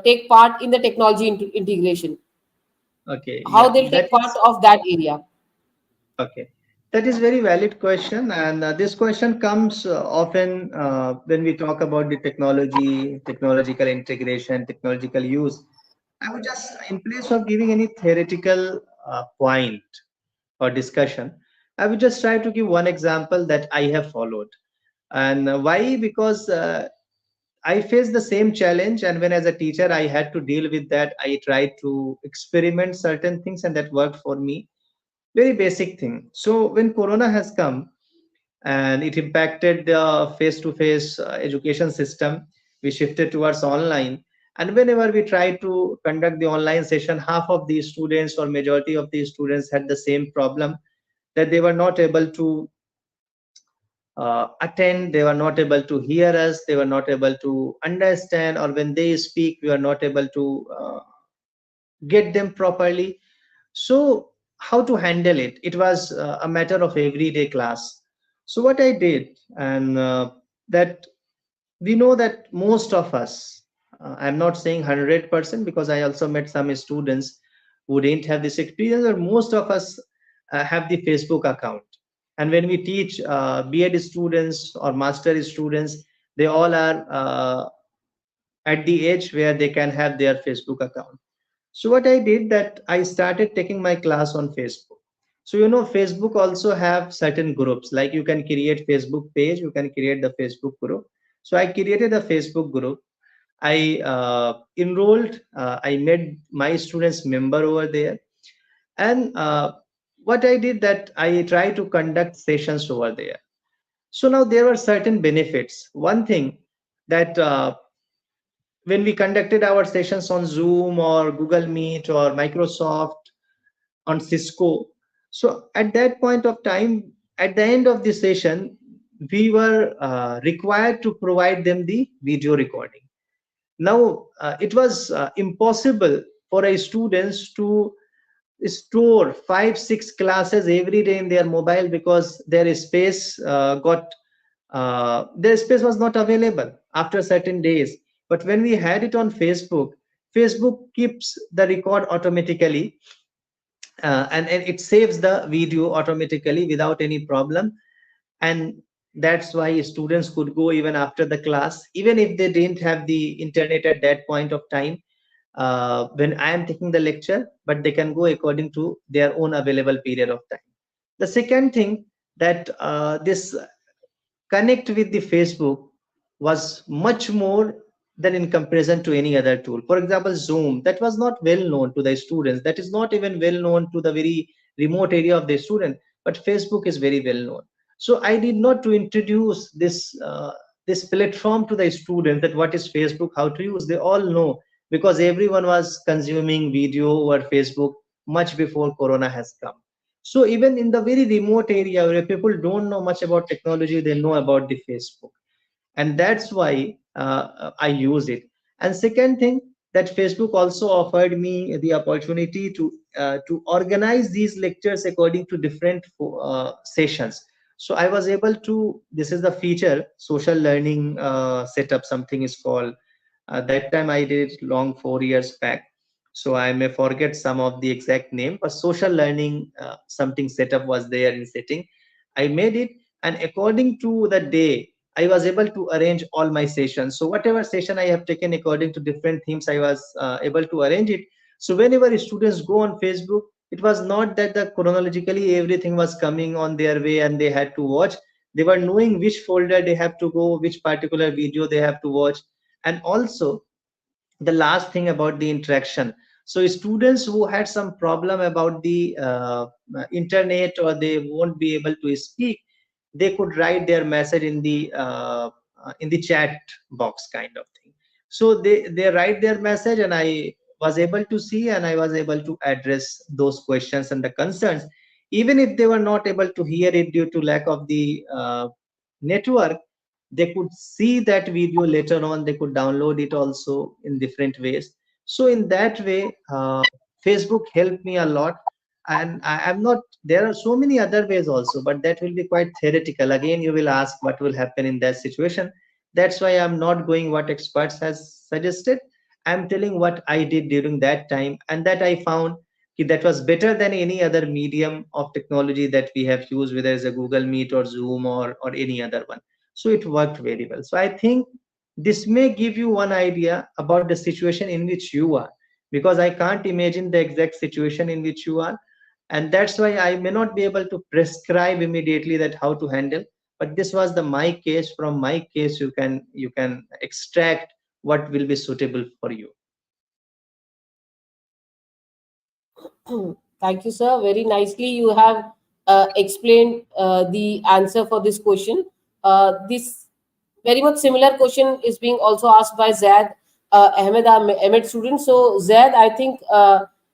take part in the technology integration, Okay, how yeah, they'll that take part is of that area? okay. That is very valid question, and this question comes often when we talk about the technology, technological integration, technological use. I would just, in place of giving any theoretical point or discussion, I would just try to give one example that I have followed. And why? Because I faced the same challenge, and when as a teacher I had to deal with that, I tried to experiment certain things, and that worked for me. Very basic thing. So when Corona has come and it impacted the face-to-face education system, we shifted towards online. And whenever we tried to conduct the online session, half of the students or majority of the students had the same problem, that they were not able to attend, they were not able to hear us, they were not able to understand, or when they speak, we are not able to get them properly. So how to handle it? It was a matter of everyday class. So what I did, and that we know that most of us, I'm not saying 100% because I also met some students who didn't have this experience, but most of us have the Facebook account. And when we teach B.Ed students or master students, they all are at the age where they can have their Facebook account. So what I did that I started taking my class on Facebook. So Facebook also have certain groups, like you can create Facebook page, you can create the Facebook group. So I created a Facebook group. I enrolled, I made my students member over there, and what I did that I try to conduct sessions over there. So now there were certain benefits. One thing that when we conducted our sessions on Zoom or Google Meet or Microsoft on Cisco, so at that point of time, at the end of the session, we were required to provide them the video recording. Now it was impossible for a students to store 5 6 classes every day in their mobile, because their space was not available after certain days. But when we had it on Facebook, Facebook keeps the record automatically, and it saves the video automatically without any problem. And that's why students could go even after the class, even if they didn't have the internet at that point of time, when I am taking the lecture, but they can go according to their own available period of time. The second thing that this connect with the Facebook was much more than in comparison to any other tool. For example, Zoom, that was not well known to the students. That is not even well known to the very remote area of the student, but Facebook is very well known. So I did not to introduce this platform to the students, that what is Facebook, how to use. They all know, because everyone was consuming video over Facebook much before Corona has come. So even in the very remote area where people don't know much about technology, they know about the Facebook, and that's why I use it. And second thing, that Facebook also offered me the opportunity to organize these lectures according to different sessions. So I was able to. This is the feature, social learning setup. Something is called. That time I did it long 4 years back, so I may forget some of the exact name. But social learning something setup was there in setting. I made it, and according to the day, I was able to arrange all my sessions. So whatever session I have taken according to different themes, I was able to arrange it. So whenever students go on Facebook, it was not that the chronologically everything was coming on their way and they had to watch. They were knowing which folder they have to go, which particular video they have to watch. And also, the last thing about the interaction, so students who had some problem about the internet, or they won't be able to speak, they could write their message in the chat box kind of thing. So they write their message, and I was able to see, and I was able to address those questions and the concerns, even if they were not able to hear it due to lack of the network. They could see that video later on, they could download it also in different ways. So in that way, Facebook helped me a lot. And I'm not, there are so many other ways also, but that will be quite theoretical. Again, you will ask what will happen in that situation. That's why I'm not going what experts has suggested. I'm telling what I did during that time, and that I found that was better than any other medium of technology that we have used, whether it's a Google Meet or Zoom or any other one. So it worked very well. So I think this may give you one idea about the situation in which you are, because I can't imagine the exact situation in which you are, and that's why I may not be able to prescribe immediately that how to handle. But this was the my case. From my case, you can extract what will be suitable for you. Thank you, sir. Very nicely you have explained the answer for this question. This very much similar question is being also asked by Zaid Ahmed student. So Zaid, I think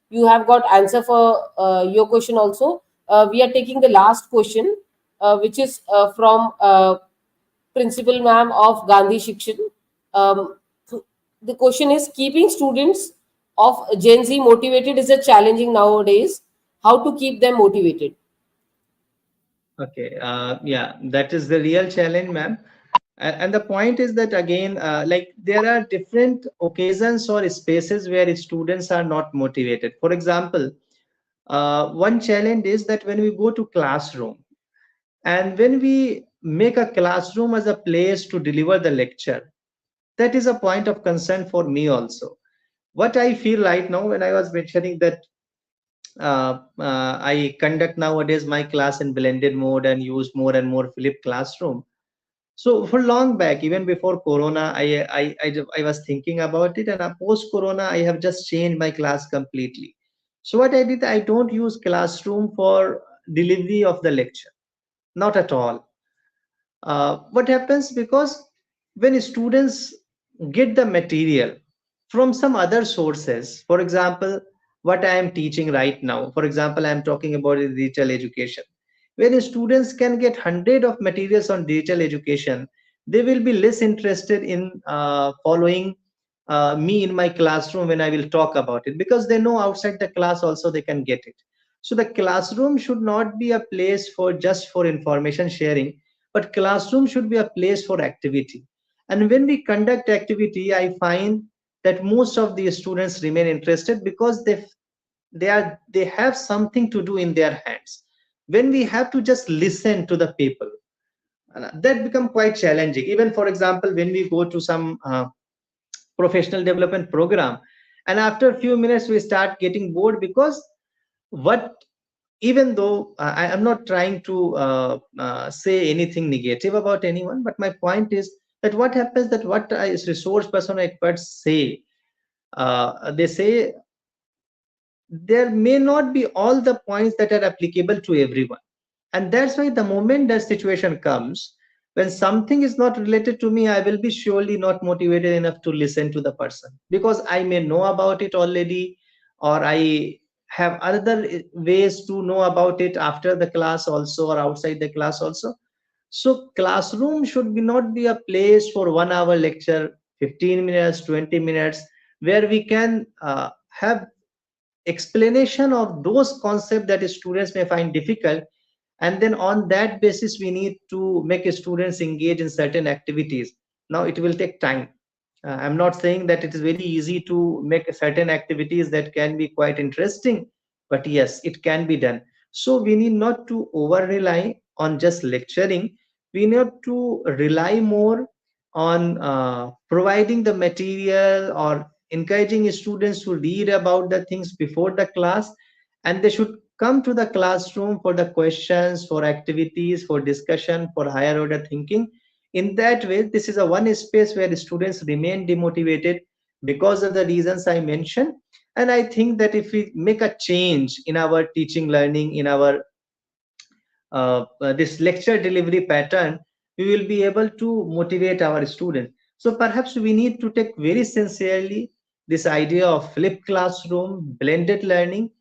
you have got answer for your question also. We are taking the last question, which is from principal ma'am of Gandhi Shikshan. Um, the question is, keeping students of Gen Z motivated is a challenging nowadays. How to keep them motivated? Okay, yeah, that is the real challenge, ma'am. And the point is that again, like there are different occasions or spaces where students are not motivated. For example, one challenge is that when we go to classroom, and when we make a classroom as a place to deliver the lecture, that is a point of concern for me also. What I feel right now, when I was mentioning that I conduct nowadays my class in blended mode and use more and more flipped classroom. So for long back, even before Corona, I was thinking about it, and post Corona, I have just changed my class completely. So what I did, I don't use classroom for delivery of the lecture, not at all. What happens, because when students get the material from some other sources, for example, what I am teaching right now, for example, I am talking about digital education. When students can get hundred of materials on digital education, they will be less interested in following me in my classroom when I will talk about it, because they know outside the class also they can get it. So the classroom should not be a place for just for information sharing, but classroom should be a place for activity. And when we conduct activity, I find that most of the students remain interested, because they have something to do in their hands. When we have to just listen to the people, that become quite challenging. Even for example, when we go to some professional development program, and after a few minutes we start getting bored, because what, even though I am not trying to say anything negative about anyone, but my point is that what happens, that what resource person or experts say, they say there may not be all the points that are applicable to everyone. And that's why the moment that situation comes, when something is not related to me, I will be surely not motivated enough to listen to the person, because I may know about it already, or I have other ways to know about it after the class also, or outside the class also. So classroom should be not be a place for 1 hour lecture, 15 minutes, 20 minutes, where we can have explanation of those concepts that students may find difficult, and then on that basis we need to make students engage in certain activities. Now it will take time. I'm not saying that it is very easy to make certain activities that can be quite interesting, but yes, it can be done. So we need not to over rely on just lecturing. We need to rely more on providing the material, or encouraging students to read about the things before the class, and they should come to the classroom for the questions, for activities, for discussion, for higher order thinking. In that way, this is a one space where students remain demotivated because of the reasons I mentioned. And I think that if we make a change in our teaching learning, in our this lecture delivery pattern, we will be able to motivate our students. So perhaps we need to take very sincerely this idea of flipped classroom, blended learning,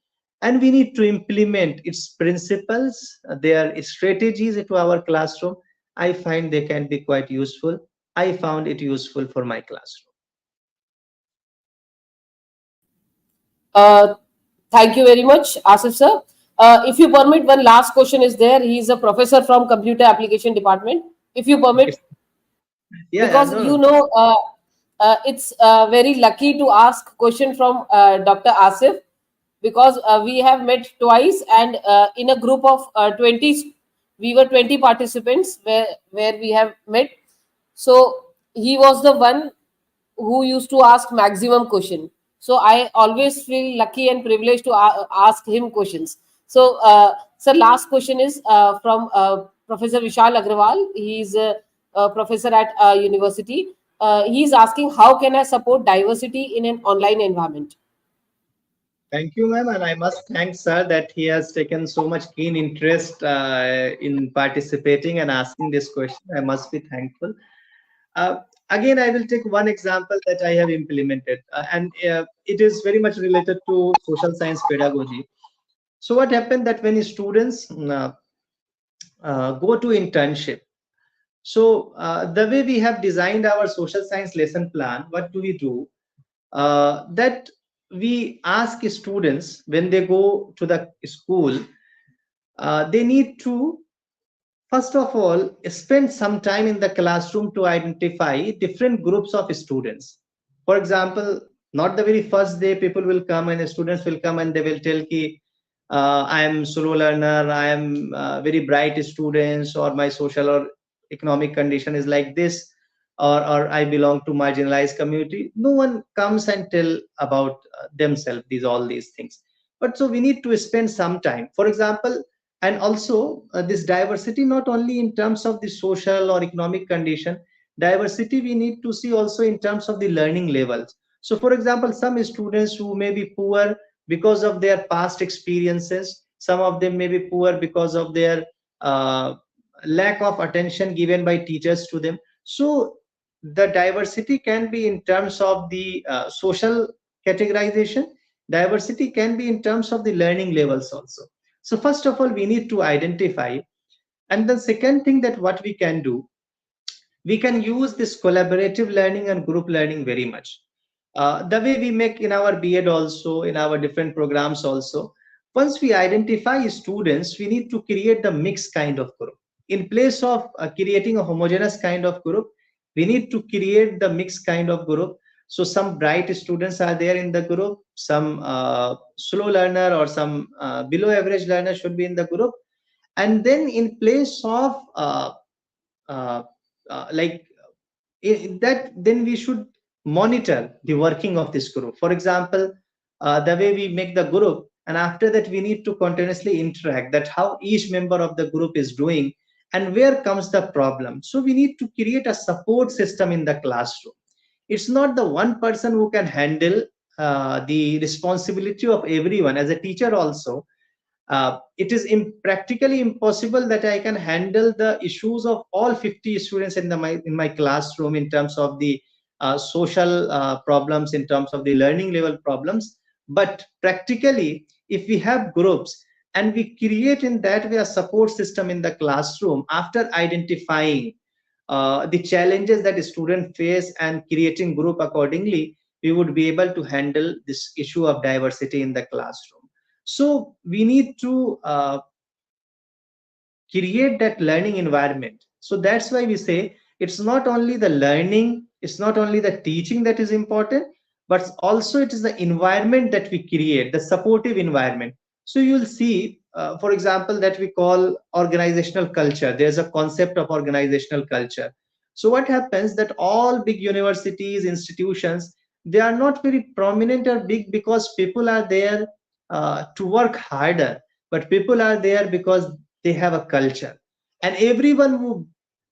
and we need to implement its principles, their strategies into our classroom. I find they can be quite useful. I found it useful for my classroom. Uh, Thank you very much, Asif sir. If you permit, one last question is there. He is a professor from Computer Application Department. If you Okay. permit, Yeah, because no, no. it's very lucky to ask question from Dr. Asif, because we have met twice, and in a group of 20, we were 20 participants where we have met. So he was the one who used to ask maximum question. So I always feel lucky and privileged to ask him questions. So, sir, last question is from Professor Vishal Agrawal. He's a professor at university. He's asking, how can I support diversity in an online environment? Thank you, ma'am, and I must thank sir that he has taken so much keen interest in participating and asking this question. I must be thankful. Uh, Again, I will take one example that I have implemented, and it is very much related to social science pedagogy. So, what happened that when students go to internship, so the way we have designed our social science lesson plan, what do we do? That we ask students when they go to the school, they need to first of all spend some time in the classroom to identify different groups of students. For example, not the very first day people will come and students will come and they will tell ki, I am slow learner, I am very bright students, or my social or economic condition is like this. or I belong to marginalized community. No one comes and tell about themselves these all these things. But so we need to spend some time. For example, and also this diversity not only in terms of the social or economic condition, diversity we need to see also in terms of the learning levels. So for example, some students who may be poor because of their past experiences, some of them may be poor because of their uh, lack of attention given by teachers to them. So the diversity can be in terms of the social categorization, diversity can be in terms of the learning levels also. So first of all we need to identify, and the second thing that what we can do, we can use this collaborative learning and group learning very much. The way we make in our B.Ed also, in our different programs also, once we identify students, we need to create the mixed kind of group. In place of creating a homogeneous kind of group, we need to create the mixed kind of group. So some bright students are there in the group, some slow learner or some below average learner should be in the group. And then in place of uh, like that, then we should monitor the working of this group. For example, the way we make the group, and after that we need to continuously interact that how each member of the group is doing and where comes the problem. So we need to create a support system in the classroom. It's not the one person who can handle the responsibility of everyone. As a teacher also, it is practically impossible that I can handle the issues of all 50 students in my classroom in terms of the social problems, in terms of the learning level problems. But practically, if we have groups and we create in that way a support system in the classroom after identifying the challenges that students face and creating group accordingly, we would be able to handle this issue of diversity in the classroom. So we need to create that learning environment. So that's why we say it's not only the learning, it's not only the teaching that is important, but also it is the environment that we create, the supportive environment. So you'll see, for example, that we call organizational culture. There's a concept of organizational culture. So what happens that all big universities, institutions, they are not very prominent or big because people are there to work harder, but people are there because they have a culture, and everyone who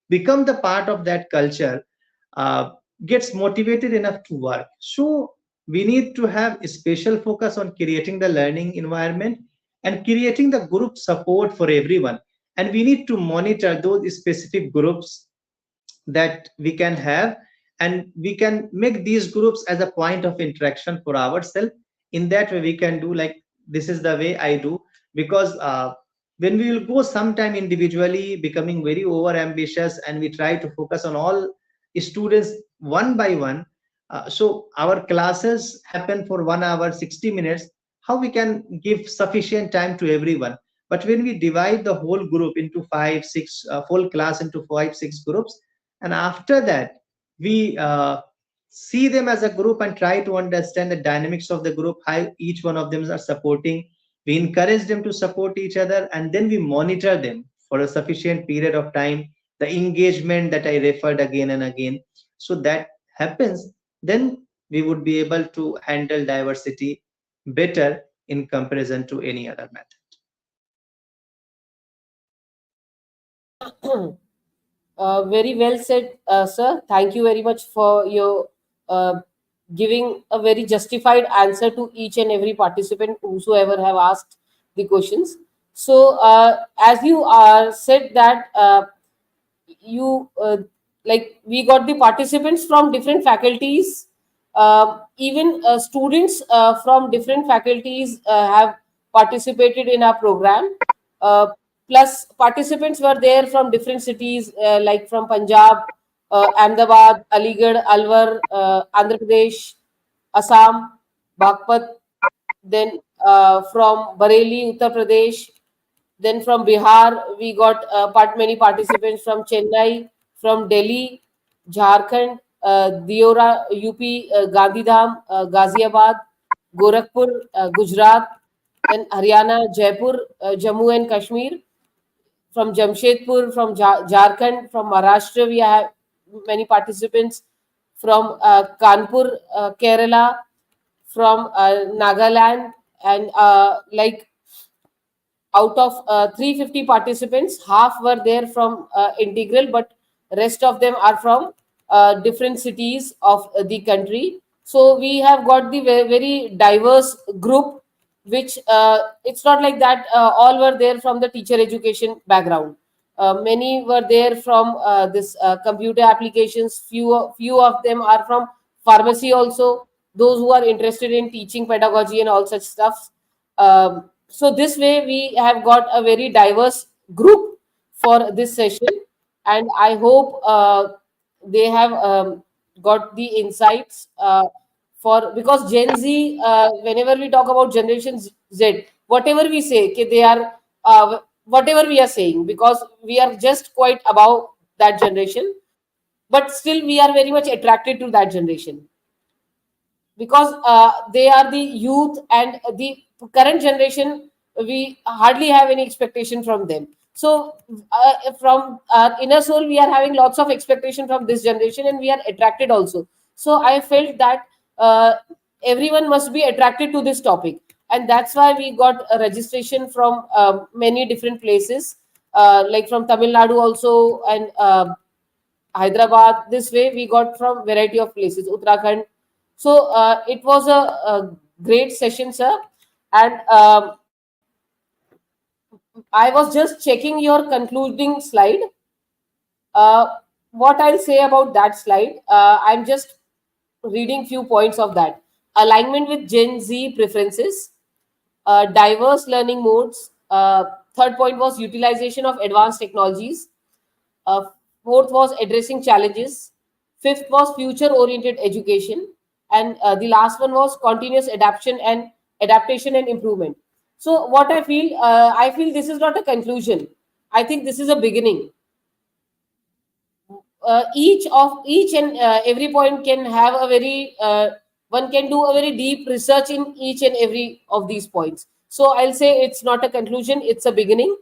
become the part of that culture uh, gets motivated enough to work. So we need to have a special focus on creating the learning environment and creating the group support for everyone, and we need to monitor those specific groups that we can have, and we can make these groups as a point of interaction for ourselves. In that way we can do like, this is the way I do. Because when we will go sometime individually becoming very over ambitious and we try to focus on all students one by one, so our classes happen for 1 hour 60 minutes, how we can give sufficient time to everyone. But when we divide the whole group into five six full class into five six groups, and after that we see them as a group and try to understand the dynamics of the group, how each one of them are supporting, we encourage them to support each other, and then we monitor them for a sufficient period of time, the engagement that I referred again and again. So that happens, then we would be able to handle diversity better in comparison to any other method. Very well said, sir. Thank you very much for your giving a very justified answer to each and every participant whosoever have asked the questions. So, as you said that you like we got the participants from different faculties, even students from different faculties have participated in our program. uh, Plus participants were there from different cities, like from Punjab, Ahmedabad, Aligarh, Alwar, Andhra Pradesh, Assam, Bagpat, then from Bareilly, Uttar Pradesh. Then from Bihar, we got many participants from Chennai, from Delhi, Jharkhand, Diora, UP, Gandhidham, Ghaziabad, Gorakhpur, Gujarat, then Haryana, Jaipur, Jammu and Kashmir, from Jamshedpur, from Jharkhand, from Maharashtra, we have many participants from Kanpur, Kerala, from Nagaland, and like out of 350 participants, half were there from integral, but rest of them are from different cities of the country. So we have got the very diverse group, which it's not like that all were there from the teacher education background. Many were there from this computer applications. Few of them are from pharmacy also. Those who are interested in teaching pedagogy and all such stuff. So this way we have got a very diverse group for this session, and I hope they have got the insights for, because Gen Z, whenever we talk about Generation Z, whatever we say, okay, they are whatever we are saying, because we are just quite above that generation, but still we are very much attracted to that generation, because they are the youth, and the current generation, we hardly have any expectation from them. So from our inner soul we are having lots of expectation from this generation, and we are attracted also. So I felt that uh, everyone must be attracted to this topic, and that's why we got a registration from many different places, like from Tamil Nadu also, and Hyderabad. This way, we got from variety of places, Uttarakhand. So it was a great session, sir. And I was just checking your concluding slide. Uh, what I'll say about that slide, I'm just reading few points of that. Alignment with Gen Z preferences, diverse learning modes. Third point was utilization of advanced technologies. Uh, Fourth was addressing challenges. Fifth was future oriented education. And the last one was continuous adaptation and improvement. So what I feel this is not a conclusion. I think this is a beginning. Each and every point can have a very one can do a very deep research in each and every of these points. So I'll say it's not a conclusion, it's a beginning.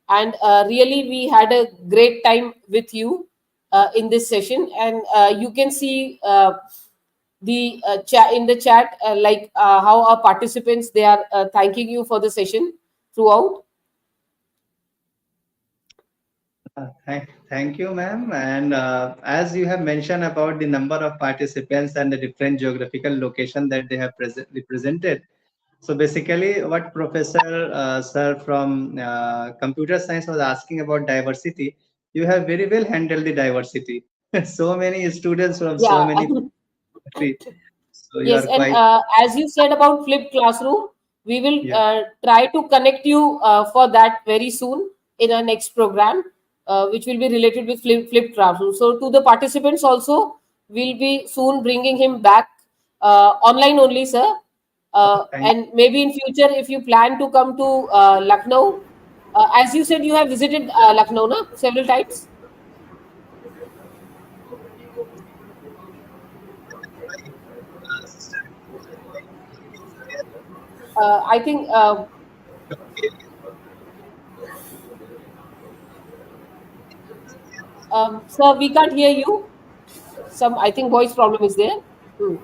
And really we had a great time with you in this session, and you can see the chat in the chat, how our participants, they are thanking you for the session throughout. Thank you, ma'am. And as you have mentioned about the number of participants and the different geographical location that they have represented, so basically, what Professor Sir from Computer Science was asking about diversity, you have very well handled the diversity. So many students from so Yeah. many countries. So you Yes, are and quite, as you said about flipped classroom, we will yeah. try to connect you for that very soon in our next program, which will be related with flipped classroom. So, to the participants also, we'll be soon bringing him back online only, sir. Thank And maybe in future, if you plan to come to Lucknow, as you said, you have visited Lucknow, na, several times. I think, sir, we can't hear you. Some, I think, voice problem is there. Hmm.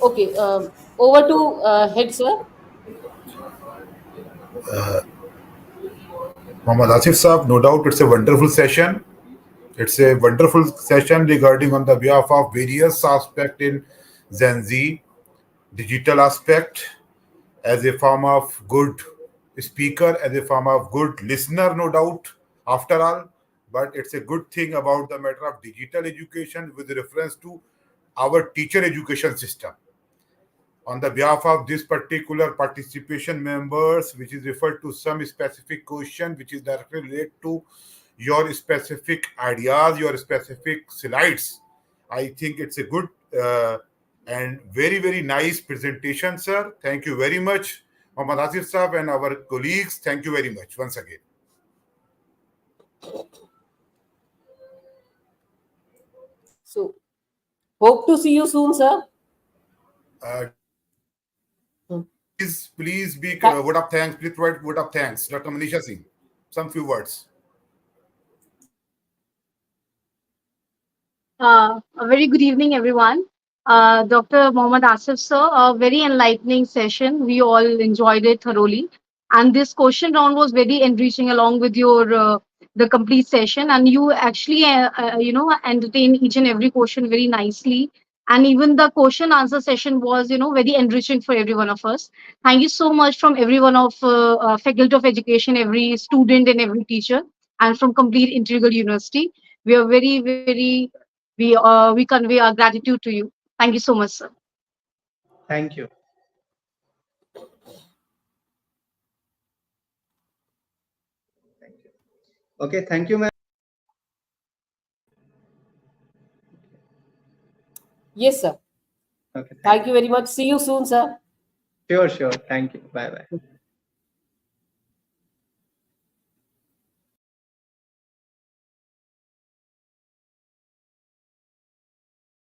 Okay, over to head, sir. Mohammad Asif Saab, no doubt it's a wonderful session. It's a wonderful session regarding on the behalf of various aspect in Gen Z, digital aspect, as a form of good speaker, as a form of good listener, no doubt, after all. But it's a good thing about the matter of digital education with reference to our teacher education system. On the behalf of this particular participation members, which is referred to some specific question, which is directly related to your specific ideas, your specific slides. I think it's a good and very, very nice presentation, sir. Thank you very much. Mohammad Asif Saab and our colleagues, thank you very much once again. So, hope to see you soon, sir. Uh, Hmm. Please be Tha- word of thanks. Please provide word of thanks. Dr. Manisha Singh, some few words. A very good evening, everyone. Dr. Mohammad Asif, sir, a very enlightening session. We all enjoyed it thoroughly. And this question round was very enriching along with your the complete session. And you actually, entertain each and every question very nicely. And even the question answer session was, very enriching for every one of us. Thank you so much from every one of faculty of education, every student and every teacher, and from complete Integral University. We are very, very we convey our gratitude to you. Thank you so much, sir. Thank you. Thank you. Okay, thank you, ma'am. yes, sir. Okay, thank Thank you. you very much. See you soon, sir. Sure, sure. Thank you. Bye bye.